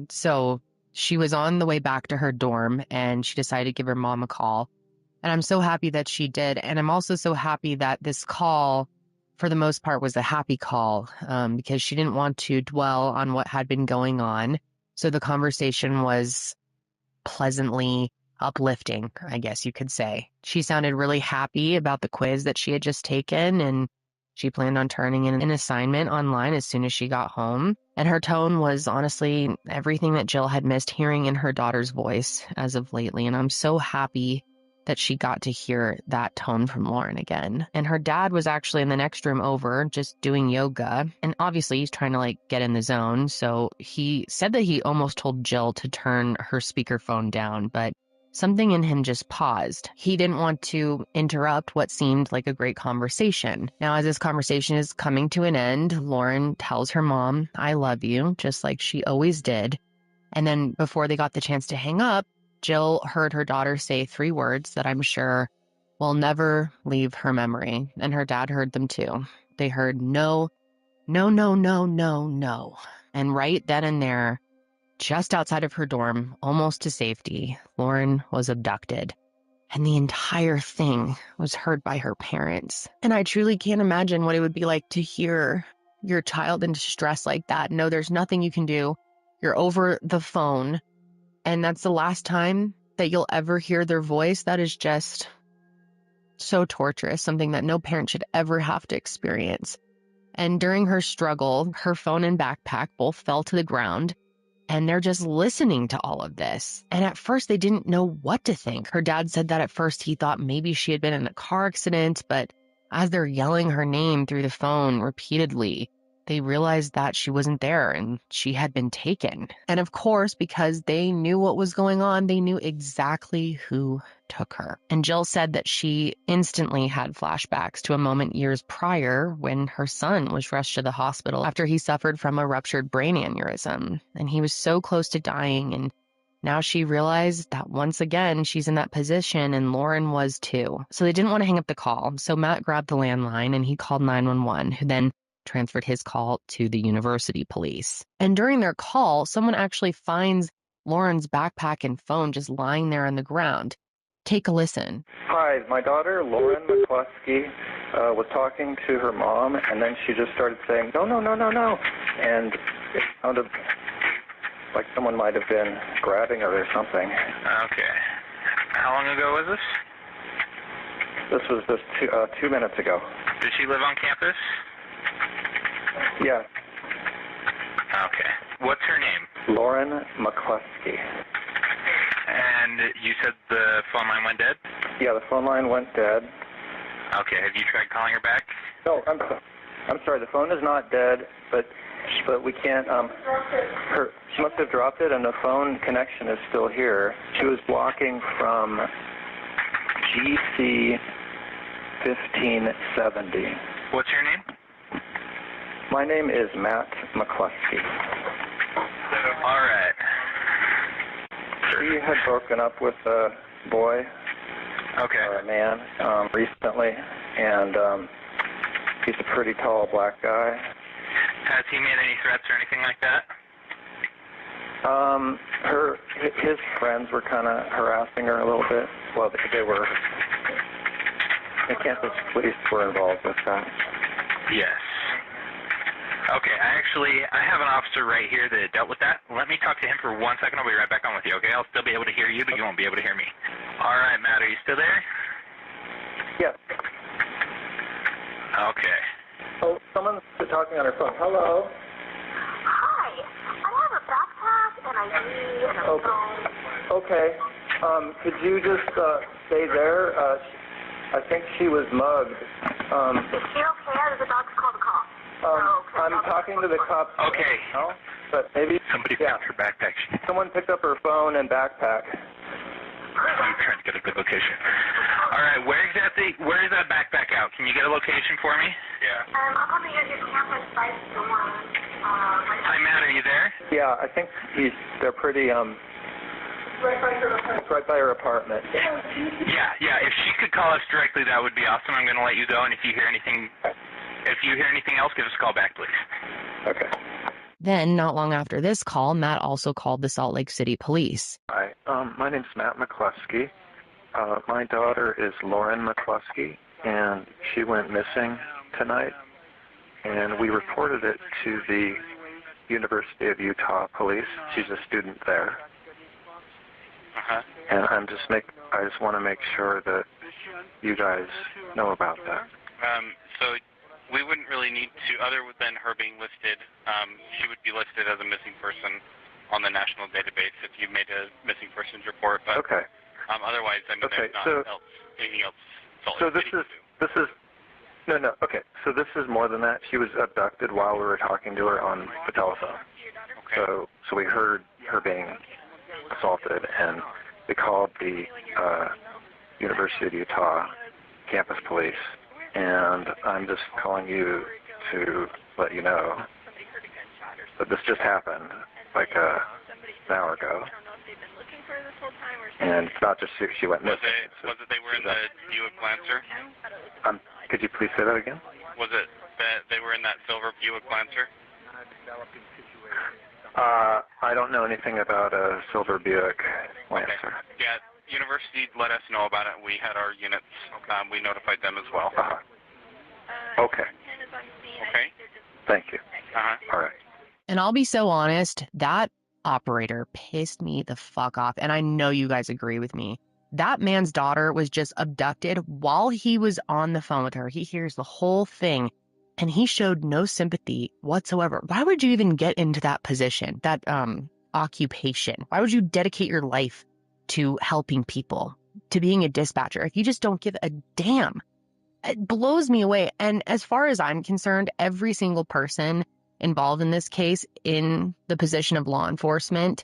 So she was on the way back to her dorm and she decided to give her mom a call. And I'm so happy that she did. And I'm also so happy that this call, for the most part, was a happy call because she didn't want to dwell on what had been going on. So the conversation was pleasantly uplifting, I guess you could say. She sounded really happy about the quiz that she had just taken, and she planned on turning in an assignment online as soon as she got home. And her tone was honestly everything that Jill had missed hearing in her daughter's voice as of lately. And I'm so happy that she got to hear that tone from Lauren again. And her dad was actually in the next room over just doing yoga. And obviously he's trying to get in the zone. So he said that he almost told Jill to turn her speakerphone down, but something in him just paused. He didn't want to interrupt what seemed like a great conversation. Now, as this conversation is coming to an end, Lauren tells her mom, "I love you," just like she always did. And then before they got the chance to hang up, Jill heard her daughter say 3 words that I'm sure will never leave her memory. And her dad heard them too. They heard no, no, no, no, no, no. And right then and there, just outside of her dorm, almost to safety, Lauren was abducted. And the entire thing was heard by her parents. And I truly can't imagine what it would be like to hear your child in distress like that. No, there's nothing you can do. You're over the phone. And that's the last time that you'll ever hear their voice. That is just so torturous, something that no parent should ever have to experience. And during her struggle, her phone and backpack both fell to the ground. And they're just listening to all of this. And at first, they didn't know what to think. Her dad said that at first he thought maybe she had been in a car accident, but as they're yelling her name through the phone repeatedly, they realized that she wasn't there and she had been taken. And of course, because they knew what was going on, they knew exactly who took her. And Jill said that she instantly had flashbacks to a moment years prior when her son was rushed to the hospital after he suffered from a ruptured brain aneurysm. And he was so close to dying, and now she realized that once again she's in that position, and Lauren was too. So they didn't want to hang up the call. So Matt grabbed the landline and he called 911, who then transferred his call to the university police. And during their call, someone actually finds Lauren's backpack and phone just lying there on the ground. Take a listen. Hi, my daughter, Lauren McCluskey, was talking to her mom, and then she just started saying, no, no, no, no, no. And it sounded like someone might have been grabbing her or something. Okay. How long ago was this? This was just 2 minutes ago. Did she live on campus? Yeah. Okay. What's her name? Lauren McCluskey. And you said the phone line went dead? Yeah, the phone line went dead. Okay. Have you tried calling her back? No, I'm sorry. The phone is not dead, but we can't. She must have dropped it, and the phone connection is still here. She was walking from GC 1570. What's your name? My name is Matt McCluskey. All right. She had broken up with a boy, Okay. or a man, recently, and he's a pretty tall black guy. Has he made any threats or anything like that? His friends were kind of harassing her a little bit. Well, they were. The campus police were involved with that. Yes. Okay, I have an officer right here that dealt with that. Let me talk to him for 1 second. I'll be right back on with you, okay? I'll still be able to hear you, but you won't be able to hear me. All right, Matt, are you still there? Yeah. Okay. Oh, someone's talking on her phone. Hello. Hi, I have a backpack and I need a phone. Okay. Could you just stay there? I think she was mugged. Is she okay? I was about to call the cops. I'm talking to the cops. Okay. Now, but maybe Somebody found her backpack. someone picked up her phone and backpack. I'm trying to get a good location. All right, where is that backpack out? Can you get a location for me? Yeah. I'm coming at your campus by storm. Hi, Matt, are you there? Yeah, I think they're pretty, Right by her apartment. it's right by her apartment. Yeah, if she could call us directly, that would be awesome. I'm going to let you go, and if you hear anything else, give us a call back, please. Okay. Then, not long after this call, Matt also called the Salt Lake City police. Hi, my name's Matt McCluskey. My daughter is Lauren McCluskey, and she went missing tonight, and we reported it to the University of Utah police. She's a student there. Uh-huh. And I just want to make sure that you guys know about that. So we wouldn't really need to, other than her being listed, she would be listed as a missing person on the national database if you made a missing persons report. But Okay. Otherwise, I mean, Okay, there's not anything else. So this is okay. So this is more than that. She was abducted while we were talking to her on the telephone. Okay. So we heard her being assaulted, and we called the University of Utah campus police, and I'm just calling you to let you know that this just happened like an hour ago. And it's not just she went missing. Was it they were in the Buick Lancer? Could you please say that again? Was it that they were in that silver Buick Lancer? I don't know anything about a silver Buick Lancer. Okay. Yeah, university let us know about it. We had our units. We notified them as well. Okay. Okay. Thank you. All right. And I'll be so honest, that operator pissed me the fuck off. And I know you guys agree with me. That man's daughter was just abducted while he was on the phone with her. He hears the whole thing and he showed no sympathy whatsoever. Why would you even get into that position, that occupation? Why would you dedicate your life to helping people, to being a dispatcher, if you just don't give a damn? It blows me away. And as far as I'm concerned, every single person involved in this case in the position of law enforcement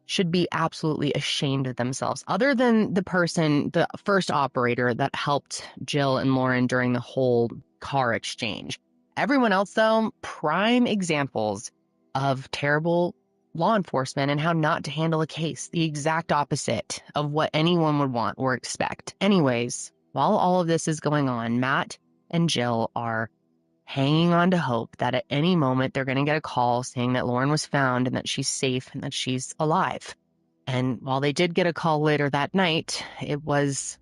should be absolutely ashamed of themselves, other than the person, the first operator that helped Jill and Lauren during the whole car exchange. Everyone else, though, prime examples of terrible law enforcement and how not to handle a case. The exact opposite of what anyone would want or expect. Anyways, while all of this is going on, Matt and Jill are hanging on to hope that at any moment they're going to get a call saying that Lauren was found and that she's safe and that she's alive. And while they did get a call later that night, it was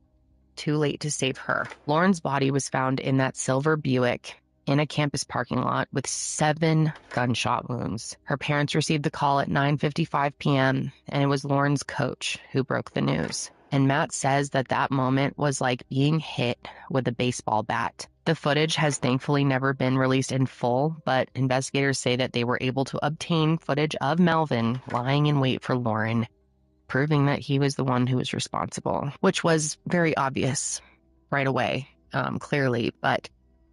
too late to save her. Lauren's body was found in that silver Buick in a campus parking lot with 7 gunshot wounds. Her parents received the call at 9:55 p.m., and it was Lauren's coach who broke the news. And Matt says that that moment was like being hit with a baseball bat. The footage has thankfully never been released in full, but investigators say that they were able to obtain footage of Melvin lying in wait for Lauren, proving that he was the one who was responsible, which was very obvious right away, clearly. But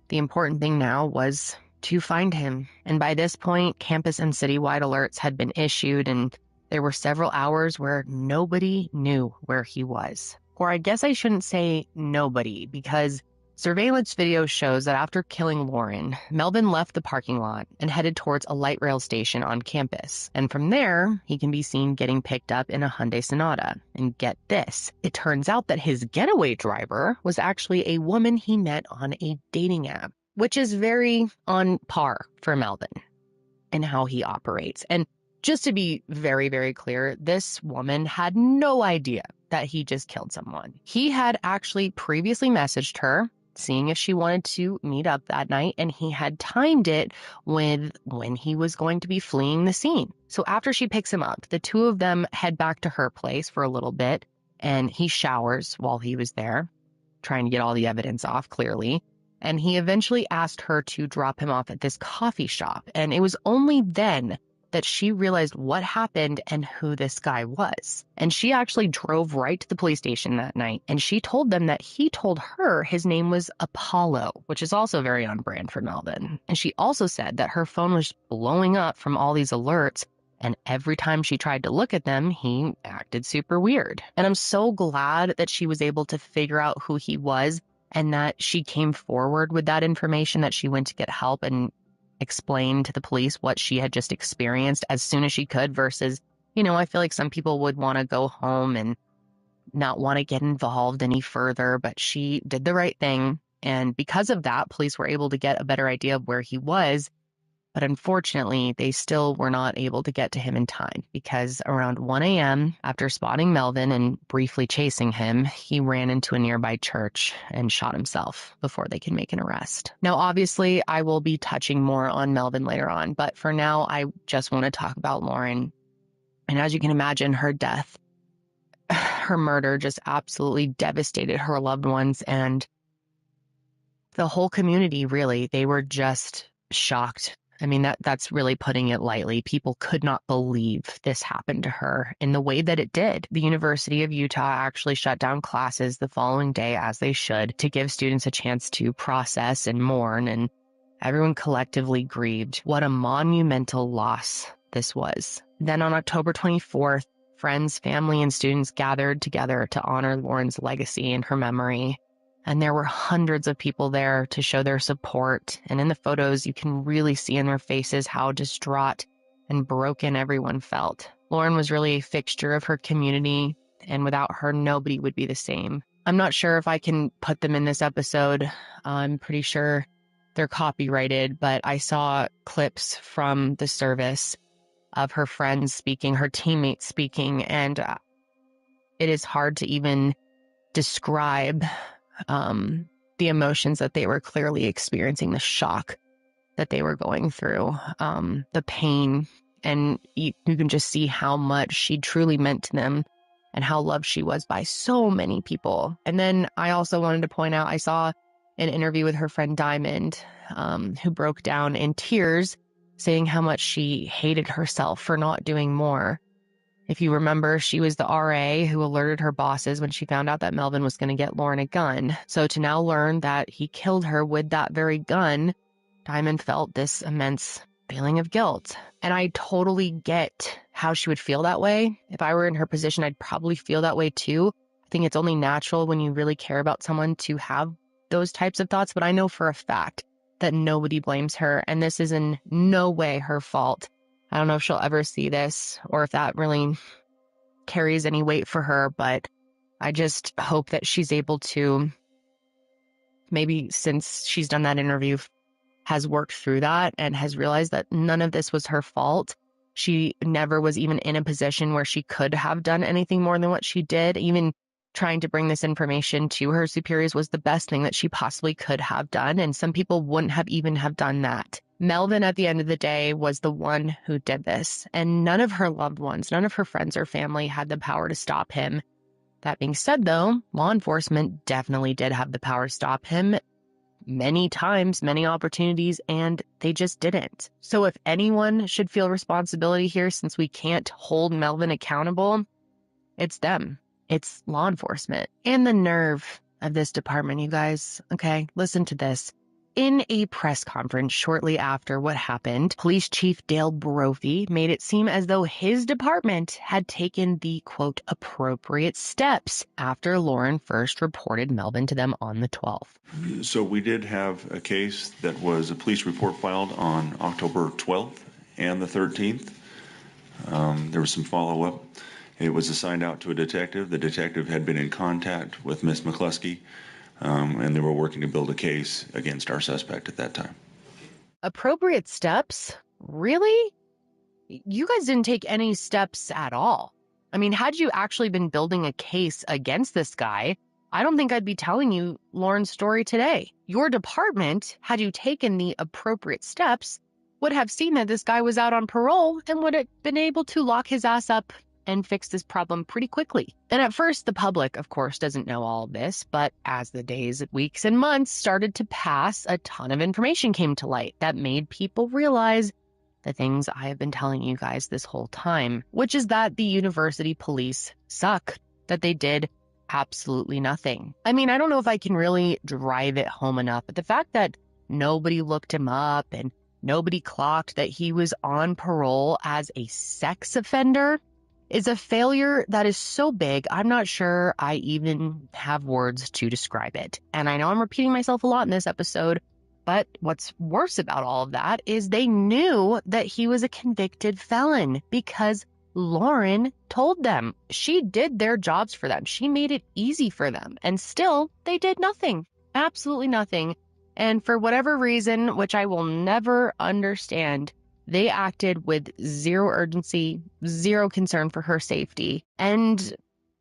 the important thing now was to find him. And by this point, campus and citywide alerts had been issued, and there were several hours where nobody knew where he was. Or I guess I shouldn't say nobody, because surveillance video shows that after killing Lauren, Melvin left the parking lot and headed towards a light rail station on campus. And from there, he can be seen getting picked up in a Hyundai Sonata. And get this, it turns out that his getaway driver was actually a woman he met on a dating app, which is very on par for Melvin and how he operates. And just to be very, very clear, this woman had no idea that he just killed someone. He had actually previously messaged her, seeing if she wanted to meet up that night, and he had timed it with when he was going to be fleeing the scene. So after she picks him up, the two of them head back to her place for a little bit, and he showers while he was there, trying to get all the evidence off, clearly. And he eventually asked her to drop him off at this coffee shop, and it was only then that she realized what happened and who this guy was. And she actually drove right to the police station that night, and she told them that he told her his name was Apollo, which is also very on brand for Melvin. And she also said that her phone was blowing up from all these alerts, and every time she tried to look at them, he acted super weird. And I'm so glad that she was able to figure out who he was and that she came forward with that information, that she went to get help and explain to the police what she had just experienced as soon as she could versus, I feel like some people would want to go home and not want to get involved any further, but she did the right thing. And because of that, police were able to get a better idea of where he was. But unfortunately, they still were not able to get to him in time because around 1 a.m., after spotting Melvin and briefly chasing him, he ran into a nearby church and shot himself before they could make an arrest. Now, obviously, I will be touching more on Melvin later on, but for now, I just want to talk about Lauren. And as you can imagine, her death, her murder just absolutely devastated her loved ones and the whole community, really. They were just shocked. I mean, that's really putting it lightly. People could not believe this happened to her in the way that it did. The University of Utah actually shut down classes the following day, as they should, to give students a chance to process and mourn, and everyone collectively grieved. What a monumental loss this was. Then on October 24th, friends, family, and students gathered together to honor Lauren's legacy and her memory. And there were hundreds of people there to show their support. And in the photos, you can really see in their faces how distraught and broken everyone felt. Lauren was really a fixture of her community, and without her, nobody would be the same. I'm not sure if I can put them in this episode. I'm pretty sure they're copyrighted, but I saw clips from the service of her friends speaking, her teammates speaking, and it is hard to even describe the emotions that they were clearly experiencing, the shock that they were going through, the pain, and you can just see how much she truly meant to them and how loved she was by so many people. And then I also wanted to point out, I saw an interview with her friend Diamond, who broke down in tears, saying how much she hated herself for not doing more. If you remember, she was the RA who alerted her bosses when she found out that Melvin was going to get Lauren a gun. So to now learn that he killed her with that very gun, Diamond felt this immense feeling of guilt. And I totally get how she would feel that way. If I were in her position, I'd probably feel that way too. I think it's only natural when you really care about someone to have those types of thoughts, but I know for a fact that nobody blames her, and this is in no way her fault. I don't know if she'll ever see this or if that really carries any weight for her, but I just hope that she's able to, maybe since she's done that interview, has worked through that and has realized that none of this was her fault. She never was even in a position where she could have done anything more than what she did. Even trying to bring this information to her superiors was the best thing that she possibly could have done, and some people wouldn't have even have done that. Melvin, at the end of the day, was the one who did this, and none of her loved ones, none of her friends or family had the power to stop him. That being said, though, law enforcement definitely did have the power to stop him many times, many opportunities, and they just didn't. So if anyone should feel responsibility here, since we can't hold Melvin accountable, it's them. It's law enforcement. And the nerve of this department, you guys. Okay, listen to this. In a press conference shortly after what happened, Police Chief Dale Brophy made it seem as though his department had taken the, quote, appropriate steps after Lauren first reported Melvin to them on the 12th. So we did have a case that was a police report filed on October 12th and the 13th. There was some follow-up. It was assigned out to a detective. The detective had been in contact with Miss McCluskey, and they were working to build a case against our suspect at that time. Appropriate steps? Really? You guys didn't take any steps at all. I mean, had you actually been building a case against this guy, I don't think I'd be telling you Lauren's story today. Your department, had you taken the appropriate steps, would have seen that this guy was out on parole and would have been able to lock his ass up and fix this problem pretty quickly. And at first, the public, of course, doesn't know all of this, but as the days, weeks, and months started to pass, a ton of information came to light that made people realize the things I have been telling you guys this whole time, which is that the university police suck, that they did absolutely nothing. I mean, I don't know if I can really drive it home enough, but the fact that nobody looked him up and nobody clocked that he was on parole as a sex offender is a failure that is so big, I'm not sure I even have words to describe it. And I know I'm repeating myself a lot in this episode, but what's worse about all of that is they knew that he was a convicted felon because Lauren told them. She did their jobs for them. She made it easy for them. And still, they did nothing. Absolutely nothing. And for whatever reason, which I will never understand, they acted with zero urgency, zero concern for her safety. And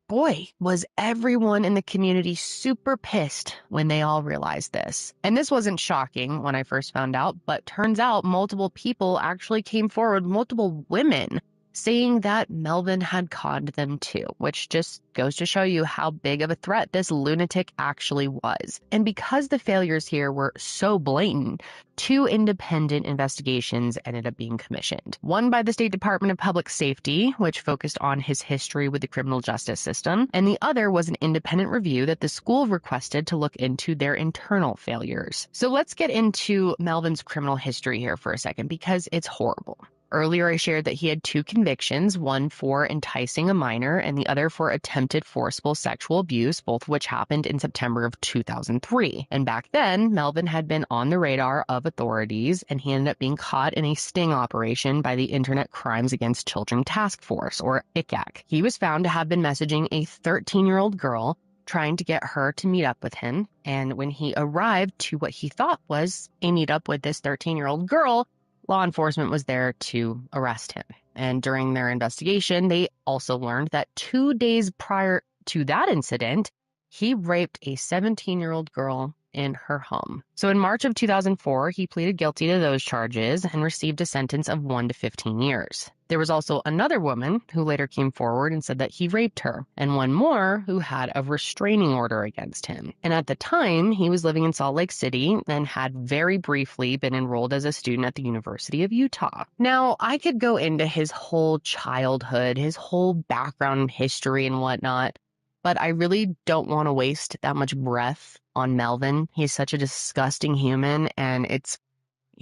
boy, was everyone in the community super pissed when they all realized this. And this wasn't shocking when I first found out, but turns out multiple people actually came forward, multiple women, saying that Melvin had conned them too, which just goes to show you how big of a threat this lunatic actually was. And because the failures here were so blatant, 2 independent investigations ended up being commissioned. One by the State Department of Public Safety, which focused on his history with the criminal justice system, and the other was an independent review that the school requested to look into their internal failures. So let's get into Melvin's criminal history here for a second, because it's horrible. Earlier, I shared that he had 2 convictions, one for enticing a minor and the other for attempted forcible sexual abuse, both of which happened in September of 2003. And back then, Melvin had been on the radar of authorities, and he ended up being caught in a sting operation by the Internet Crimes Against Children Task Force, or ICAC. He was found to have been messaging a 13-year-old girl, trying to get her to meet up with him. And when he arrived to what he thought was a meetup with this 13-year-old girl, law enforcement was there to arrest him. And during their investigation, they also learned that 2 days prior to that incident, he raped a 17-year-old girl in her home. So in March of 2004, he pleaded guilty to those charges and received a sentence of 1 to 15 years. There was also another woman who later came forward and said that he raped her, and one more who had a restraining order against him. And at the time, he was living in Salt Lake City and had very briefly been enrolled as a student at the University of Utah. Now, I could go into his whole childhood, his whole background and history and whatnot, but I really don't want to waste that much breath on Melvin. He's such a disgusting human, and it's,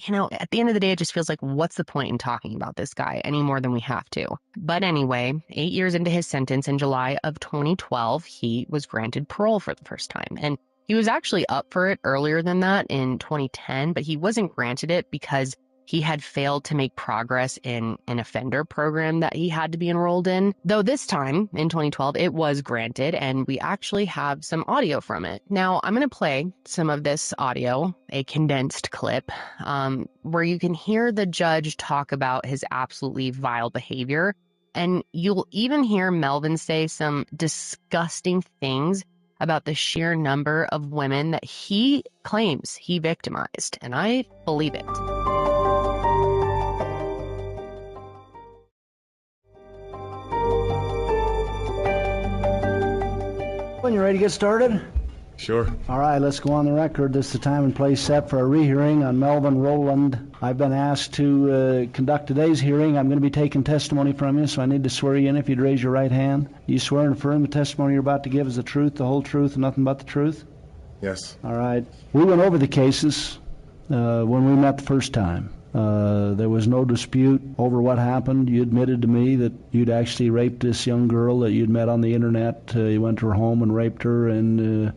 at the end of the day, it just feels like, what's the point in talking about this guy any more than we have to? But anyway, 8 years into his sentence in July of 2012, he was granted parole for the first time. And he was actually up for it earlier than that in 2010, but he wasn't granted it because he had failed to make progress in an offender program that he had to be enrolled in. Though this time, in 2012, it was granted, and we actually have some audio from it. Now, I'm going to play some of this audio, a condensed clip, where you can hear the judge talk about his absolutely vile behavior. And you'll even hear Melvin say some disgusting things about the sheer number of women that he claims he victimized. And I believe it. When you're ready to get started? Sure. All right, let's go on the record. This is the time and place set for a rehearing on Melvin Rowland. I've been asked to conduct today's hearing. I'm going to be taking testimony from you, so I need to swear you in. If you'd raise your right hand. You swear and affirm the testimony you're about to give is the truth, the whole truth, and nothing but the truth? Yes. All right. We went over the cases when we met the first time. There was no dispute over what happened. You admitted to me that you'd actually raped this young girl that you'd met on the internet. You went to her home and raped her, and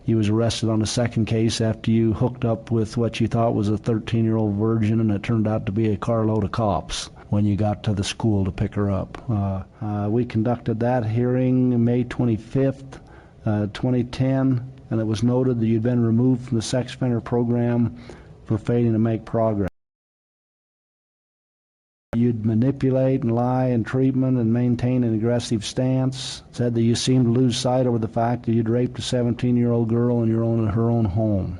you was arrested on a second case after you hooked up with what you thought was a 13-year-old virgin, and it turned out to be a carload of cops when you got to the school to pick her up. We conducted that hearing May 25th, 2010, and it was noted that you'd been removed from the sex offender program for failing to make progress. You'd manipulate and lie in treatment and maintain an aggressive stance. Said that you seemed to lose sight over the fact that you'd raped a 17-year-old girl in her own home.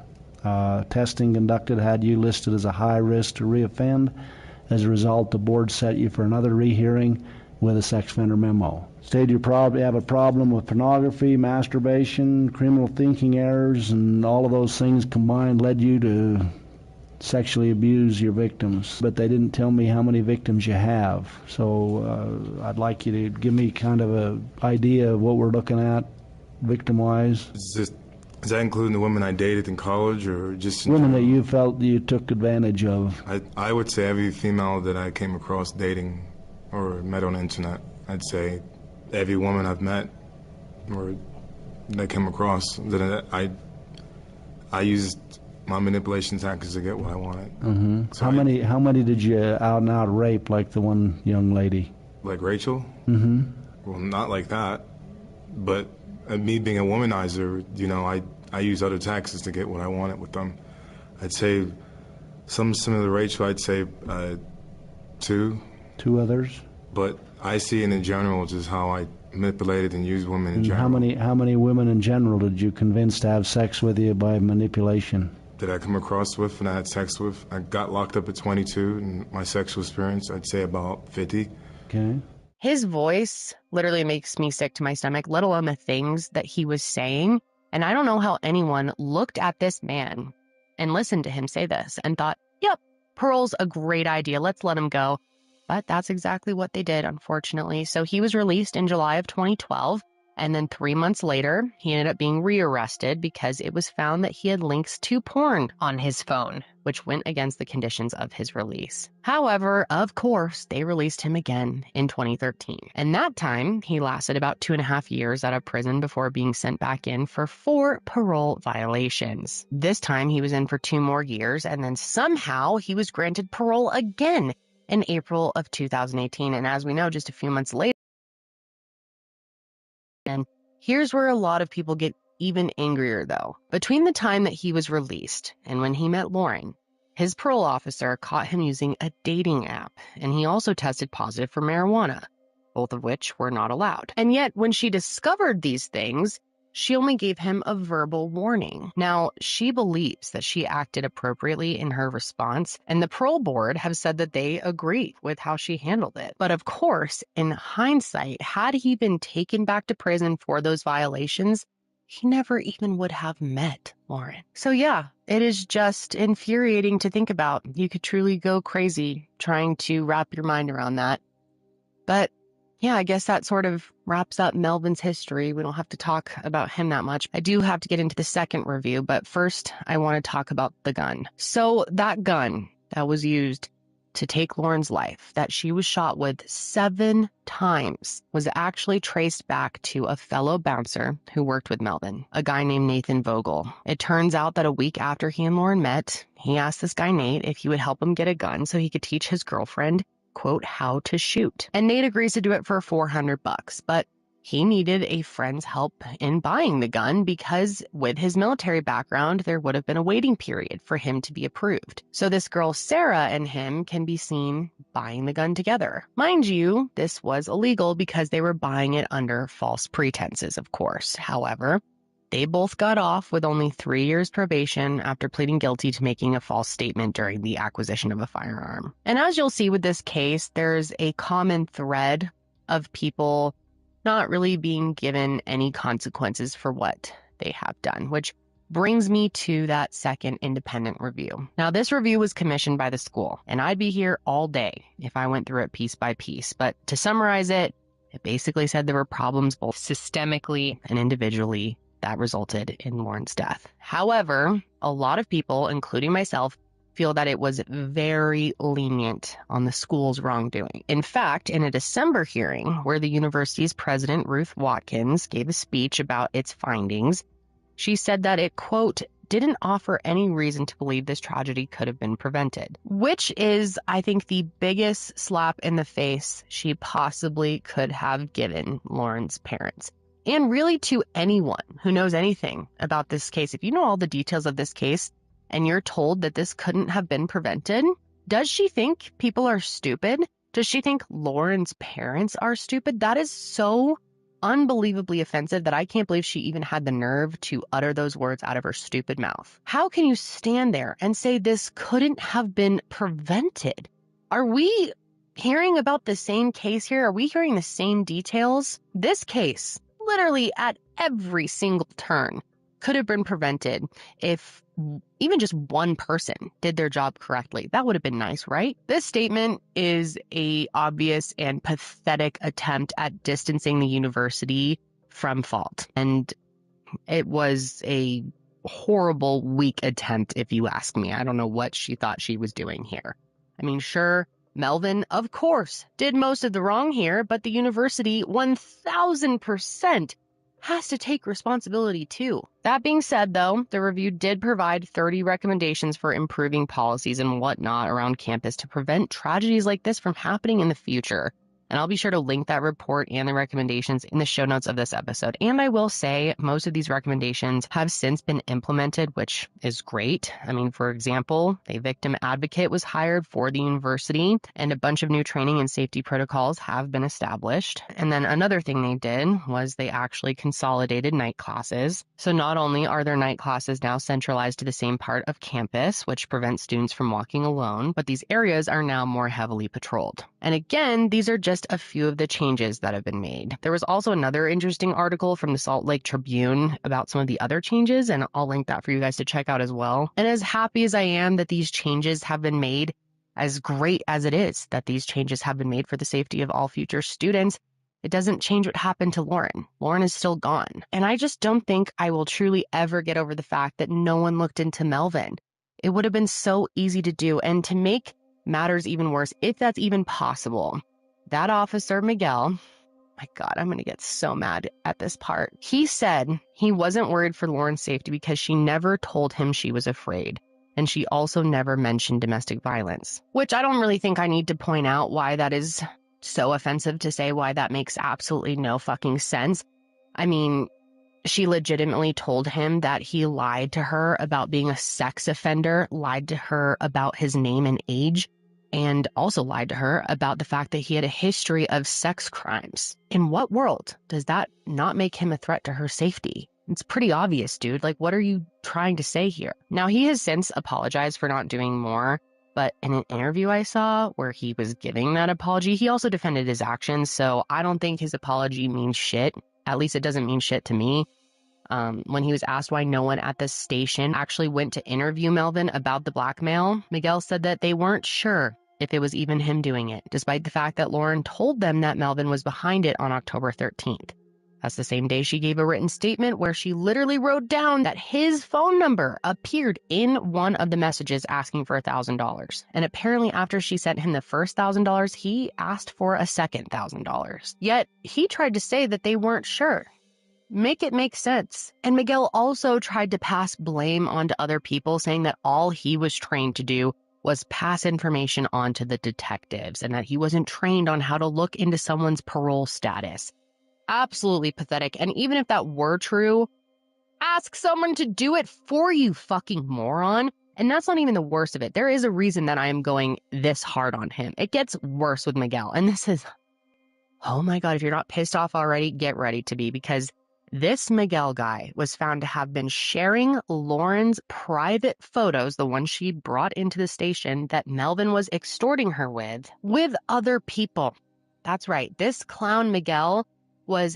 Testing conducted had you listed as a high risk to reoffend. As a result, the board set you for another rehearing with a sex offender memo. Stated you probably have a problem with pornography, masturbation, criminal thinking errors, and all of those things combined led you to sexually abuse your victims, but they didn't tell me how many victims you have. So I'd like you to give me kind of an idea of what we're looking at victim-wise. Is that including the women I dated in college, or just women that you felt you took advantage of? I would say every female that I came across dating or met on the internet. I'd say every woman I've met or that I came across, that I used my manipulation tactics to get what I wanted. Mm-hmm. So how many did you out and out rape, like the one young lady? Like Rachel? Mm-hmm. Well, not like that, but me being a womanizer, I use other tactics to get what I wanted with them. I'd say some similar to Rachel. I'd say two others. But I see it in general, just how I manipulated and used women in general. How many women in general did you convince to have sex with you by manipulation? Did I come across with and I had sex with? I got locked up at 22, and my sexual experience, I'd say about 50. Okay. His voice literally makes me sick to my stomach, let alone the things that he was saying. And I don't know how anyone looked at this man and listened to him say this and thought, yep, parole's a great idea. Let's let him go. But that's exactly what they did, unfortunately. So he was released in July of 2012. And then 3 months later, he ended up being rearrested because it was found that he had links to porn on his phone, which went against the conditions of his release. However, of course, they released him again in 2013. And that time, he lasted about 2.5 years out of prison before being sent back in for 4 parole violations. This time, he was in for 2 more years, and then somehow he was granted parole again in April of 2018. And as we know, just a few months later, and here's where a lot of people get even angrier, though. Between the time that he was released and when he met Lauren, his parole officer caught him using a dating app, and he also tested positive for marijuana, both of which were not allowed. And yet, when she discovered these things, she only gave him a verbal warning. Now, she believes that she acted appropriately in her response, and the parole board have said that they agree with how she handled it. But of course, in hindsight, had he been taken back to prison for those violations, he never even would have met Lauren. So yeah, it is just infuriating to think about. You could truly go crazy trying to wrap your mind around that. But yeah, I guess that sort of wraps up Melvin's history. We don't have to talk about him that much. I do have to get into the second review, but first I want to talk about the gun. So that gun that was used to take Lauren's life, that she was shot with 7 times, was actually traced back to a fellow bouncer who worked with Melvin, a guy named Nathan Vogel. It turns out that a week after he and Lauren met, he asked this guy Nate if he would help him get a gun so he could teach his girlfriend, quote, how to shoot. And Nate agrees to do it for $400, but he needed a friend's help in buying the gun because with his military background, there would have been a waiting period for him to be approved. So this girl, Sarah, and him can be seen buying the gun together. Mind you, this was illegal because they were buying it under false pretenses, of course. However, they both got off with only 3 years probation after pleading guilty to making a false statement during the acquisition of a firearm. And as you'll see with this case, there's a common thread of people not really being given any consequences for what they have done, which brings me to that second independent review. Now, this review was commissioned by the school, and I'd be here all day if I went through it piece by piece. But to summarize it, it basically said there were problems both systemically and individually that resulted in Lauren's death. However, a lot of people, including myself, feel that it was very lenient on the school's wrongdoing. In fact, in a December hearing where the university's president, Ruth Watkins, gave a speech about its findings, she said that it, quote, didn't offer any reason to believe this tragedy could have been prevented, which is, I think, the biggest slap in the face she possibly could have given Lauren's parents. And really to anyone who knows anything about this case. If you know all the details of this case and you're told that this couldn't have been prevented, does she think people are stupid? Does she think Lauren's parents are stupid? That is so unbelievably offensive that I can't believe she even had the nerve to utter those words out of her stupid mouth. How can you stand there and say this couldn't have been prevented? Are we hearing about the same case here? Are we hearing the same details? This case, literally at every single turn, could have been prevented if even just one person did their job correctly. That would have been nice, right? This statement is a obvious and pathetic attempt at distancing the university from fault. And it was a horrible, weak attempt, if you ask me. I don't know what she thought she was doing here. I mean, sure, Melvin, of course, did most of the wrong here, but the university 1000% has to take responsibility too. That being said, though, the review did provide 30 recommendations for improving policies and whatnot around campus to prevent tragedies like this from happening in the future. And I'll be sure to link that report and the recommendations in the show notes of this episode. And I will say most of these recommendations have since been implemented, which is great. I mean, for example, a victim advocate was hired for the university and a bunch of new training and safety protocols have been established. And then another thing they did was they actually consolidated night classes. So not only are their night classes now centralized to the same part of campus, which prevents students from walking alone, but these areas are now more heavily patrolled. And again, these are just a few of the changes that have been made. There was also another interesting article from the Salt Lake Tribune about some of the other changes, and I'll link that for you guys to check out as well. And as happy as I am that these changes have been made, as great as it is that these changes have been made for the safety of all future students, it doesn't change what happened to Lauren. Lauren is still gone. And I just don't think I will truly ever get over the fact that no one looked into Melvin. It would have been so easy to do, and to make matters even worse, if that's even possible, that officer, Miguel, my God, I'm going to get so mad at this part. He said he wasn't worried for Lauren's safety because she never told him she was afraid. And she also never mentioned domestic violence, which I don't really think I need to point out why that is so offensive to say, why that makes absolutely no fucking sense. I mean, she legitimately told him that he lied to her about being a sex offender, lied to her about his name and age, and also lied to her about the fact that he had a history of sex crimes. In what world does that not make him a threat to her safety? It's pretty obvious, dude. Like, what are you trying to say here? Now, he has since apologized for not doing more, but in an interview I saw where he was giving that apology, he also defended his actions, so I don't think his apology means shit. At least it doesn't mean shit to me. When he was asked why no one at the station actually went to interview Melvin about the blackmail, Miguel said that they weren't sure if it was even him doing it, despite the fact that Lauren told them that Melvin was behind it on October 13th. That's the same day she gave a written statement where she literally wrote down that his phone number appeared in one of the messages asking for $1,000. And apparently after she sent him the first $1,000, he asked for a second $1,000. Yet he tried to say that they weren't sure. Make it make sense. And Miguel also tried to pass blame onto other people, saying that all he was trained to do was pass information on to the detectives and that he wasn't trained on how to look into someone's parole status. Absolutely pathetic. And even if that were true, ask someone to do it for you, fucking moron. And that's not even the worst of it. There is a reason that I am going this hard on him. It gets worse with Miguel. And this is, oh my God, if you're not pissed off already, get ready to be, because this Miguel guy was found to have been sharing Lauren's private photos, the ones she brought into the station that Melvin was extorting her with other people. That's right. This clown Miguel was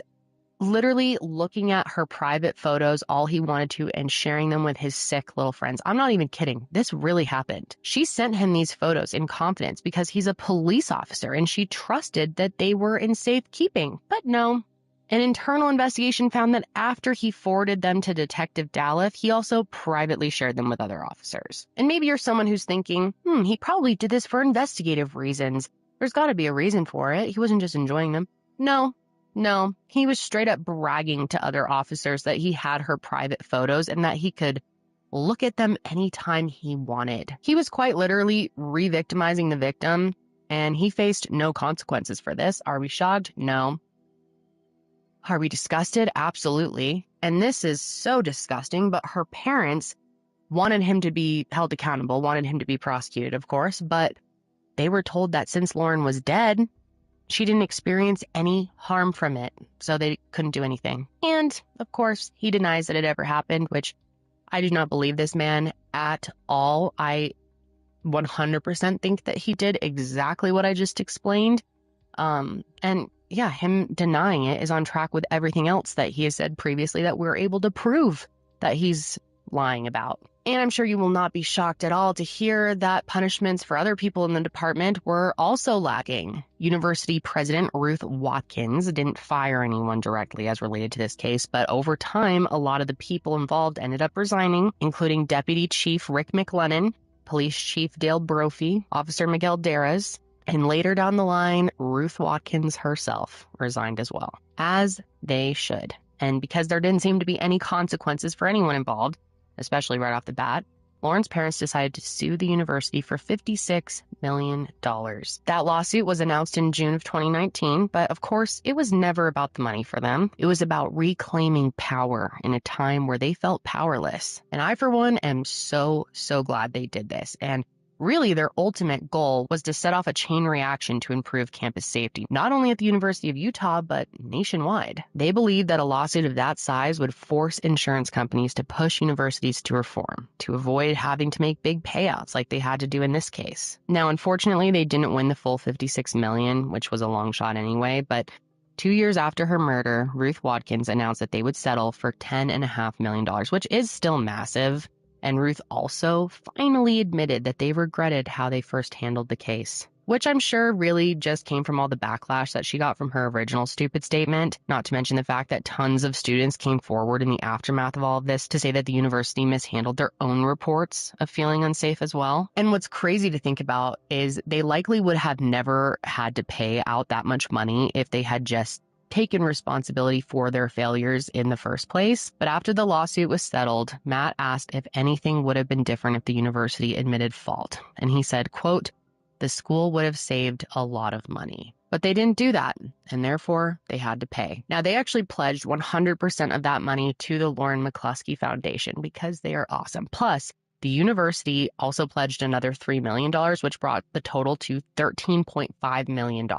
literally looking at her private photos all he wanted to and sharing them with his sick little friends. I'm not even kidding. This really happened. She sent him these photos in confidence because he's a police officer and she trusted that they were in safekeeping. But no. An internal investigation found that after he forwarded them to Detective Dallas, he also privately shared them with other officers. And maybe you're someone who's thinking, he probably did this for investigative reasons. There's got to be a reason for it. He wasn't just enjoying them. No, he was straight up bragging to other officers that he had her private photos and that he could look at them anytime he wanted. He was quite literally re-victimizing the victim, and he faced no consequences for this. Are we shocked? No. Are we disgusted? Absolutely. And this is so disgusting, but her parents wanted him to be held accountable, wanted him to be prosecuted, of course, but they were told that since Lauren was dead, she didn't experience any harm from it, so they couldn't do anything. And, of course, he denies that it ever happened, which I do not believe this man at all. I 100% think that he did exactly what I just explained. And yeah, him denying it is on track with everything else that he has said previously that we're able to prove that he's lying about. And I'm sure you will not be shocked at all to hear that punishments for other people in the department were also lacking. University President Ruth Watkins didn't fire anyone directly as related to this case, but over time, a lot of the people involved ended up resigning, including Deputy Chief Rick McLennan, Police Chief Dale Brophy, Officer Miguel Darras, and later down the line, Ruth Watkins herself resigned as well, as they should. And because there didn't seem to be any consequences for anyone involved, especially right off the bat, Lauren's parents decided to sue the university for $56 million. That lawsuit was announced in June of 2019, but of course, it was never about the money for them. It was about reclaiming power in a time where they felt powerless. And I, for one, am so glad they did this. And really, their ultimate goal was to set off a chain reaction to improve campus safety, not only at the University of Utah, but nationwide. They believed that a lawsuit of that size would force insurance companies to push universities to reform, to avoid having to make big payouts like they had to do in this case. Now, unfortunately, they didn't win the full $56 million, which was a long shot anyway, but 2 years after her murder, Ruth Watkins announced that they would settle for $10.5 million, which is still massive. And Ruth also finally admitted that they regretted how they first handled the case, which I'm sure really just came from all the backlash that she got from her original stupid statement, not to mention the fact that tons of students came forward in the aftermath of all of this to say that the university mishandled their own reports of feeling unsafe as well. And what's crazy to think about is they likely would have never had to pay out that much money if they had just taken responsibility for their failures in the first place. But after the lawsuit was settled, Matt asked if anything would have been different if the university admitted fault. And he said, quote, "The school would have saved a lot of money." But they didn't do that, and therefore they had to pay. Now, they actually pledged 100% of that money to the Lauren McCluskey Foundation because they are awesome. Plus, the university also pledged another $3 million, which brought the total to $13.5 million.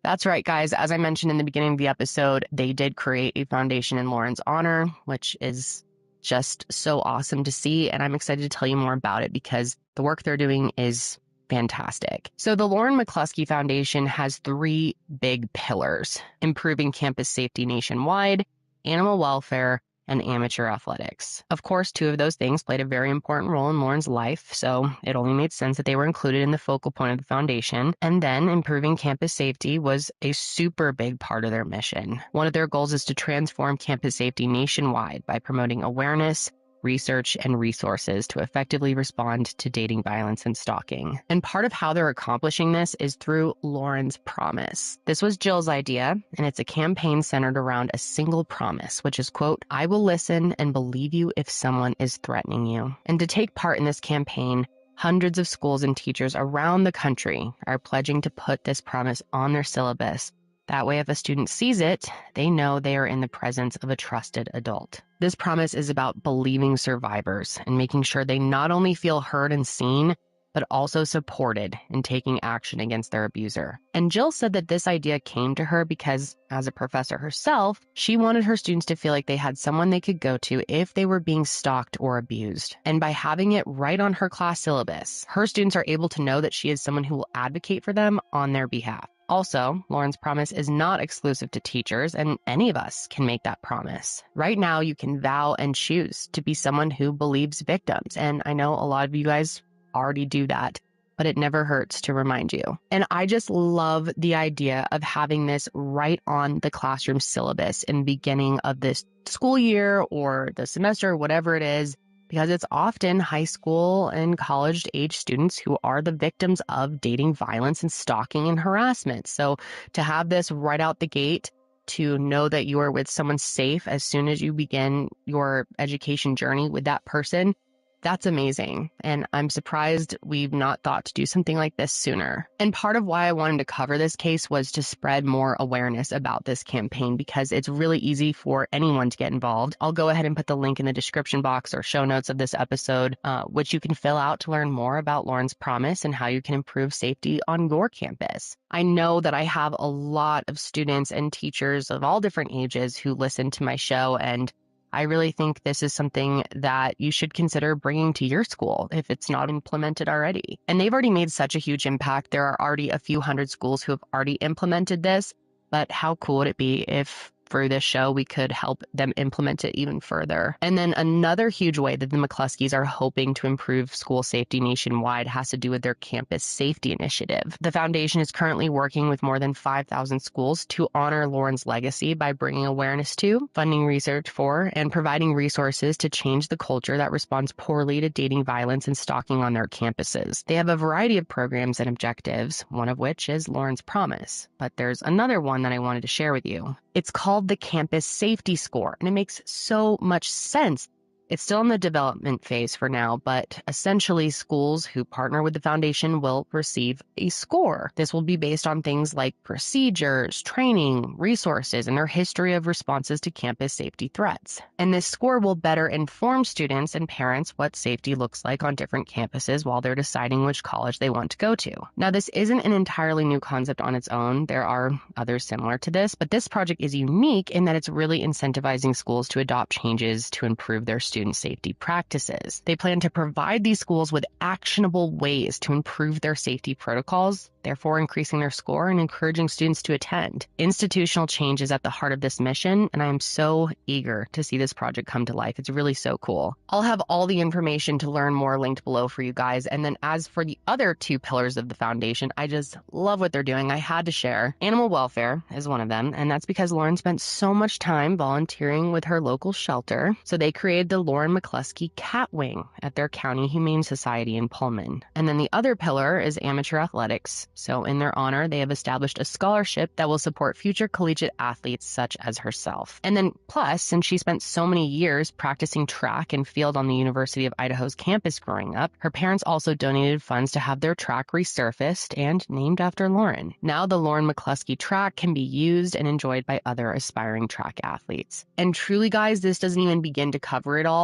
That's right, guys. As I mentioned in the beginning of the episode, they did create a foundation in Lauren's honor, which is just so awesome to see. And I'm excited to tell you more about it because the work they're doing is fantastic. So the Lauren McCluskey Foundation has 3 big pillars: improving campus safety nationwide, animal welfare, and amateur athletics. Of course, 2 of those things played a very important role in Lauren's life, so it only made sense that they were included in the focal point of the foundation. And then improving campus safety was a super big part of their mission. One of their goals is to transform campus safety nationwide by promoting awareness, research, and resources to effectively respond to dating violence and stalking. And part of how they're accomplishing this is through Lauren's Promise. This was Jill's idea, and it's a campaign centered around a single promise, which is, quote, "I will listen and believe you if someone is threatening you." And to take part in this campaign, hundreds of schools and teachers around the country are pledging to put this promise on their syllabus. That way, if a student sees it, they know they are in the presence of a trusted adult. This promise is about believing survivors and making sure they not only feel heard and seen, but also supported in taking action against their abuser. And Jill said that this idea came to her because, as a professor herself, she wanted her students to feel like they had someone they could go to if they were being stalked or abused. And by having it right on her class syllabus, her students are able to know that she is someone who will advocate for them on their behalf. Also, Lauren's Promise is not exclusive to teachers, and any of us can make that promise. Right now, you can vow and choose to be someone who believes victims, and I know a lot of you guys already do that, but it never hurts to remind you. And I just love the idea of having this right on the classroom syllabus in the beginning of this school year or the semester, or whatever it is, because it's often high school and college-age students who are the victims of dating violence and stalking and harassment. So to have this right out the gate, to know that you are with someone safe as soon as you begin your education journey with that person, that's amazing. And I'm surprised we've not thought to do something like this sooner. And part of why I wanted to cover this case was to spread more awareness about this campaign because it's really easy for anyone to get involved. I'll go ahead and put the link in the description box or show notes of this episode, which you can fill out to learn more about Lauren's Promise and how you can improve safety on your campus. I know that I have a lot of students and teachers of all different ages who listen to my show, and I really think this is something that you should consider bringing to your school if it's not implemented already. And they've already made such a huge impact. There are already a few hundred schools who have already implemented this, but how cool would it be if through this show, we could help them implement it even further. And then another huge way that the McCluskeys are hoping to improve school safety nationwide has to do with their campus safety initiative. The foundation is currently working with more than 5,000 schools to honor Lauren's legacy by bringing awareness to, funding research for, and providing resources to change the culture that responds poorly to dating violence and stalking on their campuses. They have a variety of programs and objectives, one of which is Lauren's Promise. But there's another one that I wanted to share with you. It's called the Campus Safety Score, and it makes so much sense. It's still in the development phase for now, but essentially schools who partner with the foundation will receive a score. This will be based on things like procedures, training, resources, and their history of responses to campus safety threats. And this score will better inform students and parents what safety looks like on different campuses while they're deciding which college they want to go to. Now, this isn't an entirely new concept on its own. There are others similar to this, but this project is unique in that it's really incentivizing schools to adopt changes to improve their student safety practices. They plan to provide these schools with actionable ways to improve their safety protocols, therefore increasing their score and encouraging students to attend. Institutional change is at the heart of this mission, and I am so eager to see this project come to life. It's really so cool. I'll have all the information to learn more linked below for you guys. And then as for the other two pillars of the foundation, I just love what they're doing. I had to share. Animal welfare is one of them, and that's because Lauren spent so much time volunteering with her local shelter. So they created the Lauren McCluskey Cat Wing at their County Humane Society in Pullman. And then the other pillar is amateur athletics. So in their honor, they have established a scholarship that will support future collegiate athletes such as herself. And then plus, since she spent so many years practicing track and field on the University of Idaho's campus growing up, her parents also donated funds to have their track resurfaced and named after Lauren. Now the Lauren McCluskey track can be used and enjoyed by other aspiring track athletes. And truly, guys, this doesn't even begin to cover it all.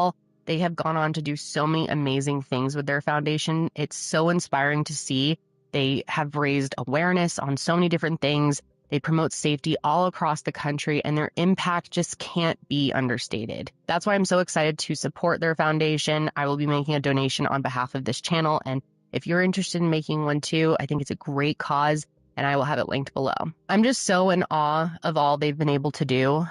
They have gone on to do so many amazing things with their foundation. It's so inspiring to see. They have raised awareness on so many different things. They promote safety all across the country, and their impact just can't be understated. That's why I'm so excited to support their foundation. I will be making a donation on behalf of this channel, and if you're interested in making one too, I think it's a great cause, and I will have it linked below. I'm just so in awe of all they've been able to do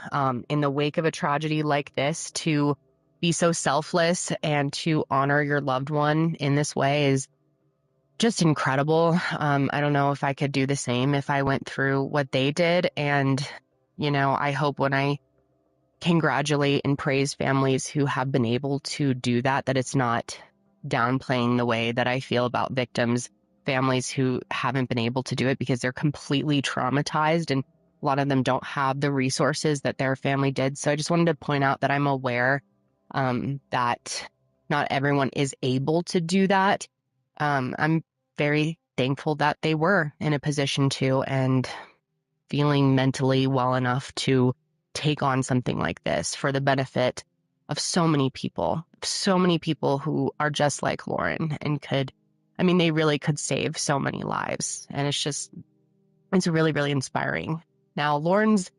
in the wake of a tragedy like this. To be so selfless and to honor your loved one in this way is just incredible. I don't know if I could do the same if I went through what they did. And, you know, I hope when I congratulate and praise families who have been able to do that, that it's not downplaying the way that I feel about victims, families who haven't been able to do it because they're completely traumatized, and a lot of them don't have the resources that their family did. So I just wanted to point out that I'm aware that not everyone is able to do that. I'm very thankful that they were in a position to, and feeling mentally well enough to take on something like this for the benefit of so many people who are just like Lauren and they really could save so many lives. And it's really, really inspiring. Now, Lauren's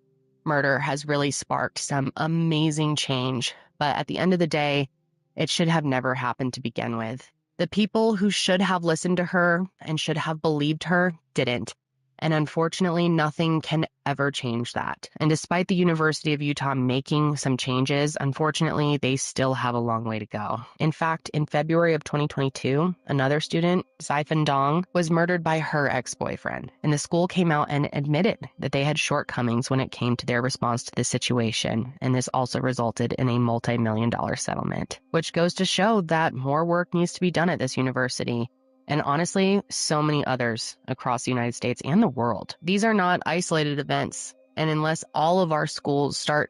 murder has really sparked some amazing change, but at the end of the day, it should have never happened to begin with. The people who should have listened to her and should have believed her didn't. And unfortunately, nothing can ever change that. And despite the University of Utah making some changes, unfortunately, they still have a long way to go. In fact, in February of 2022, another student, Xifen Dong, was murdered by her ex-boyfriend. And the school came out and admitted that they had shortcomings when it came to their response to the situation. And this also resulted in a multi-million-dollar settlement, which goes to show that more work needs to be done at this university. And honestly, so many others across the United States and the world. These are not isolated events. And unless all of our schools start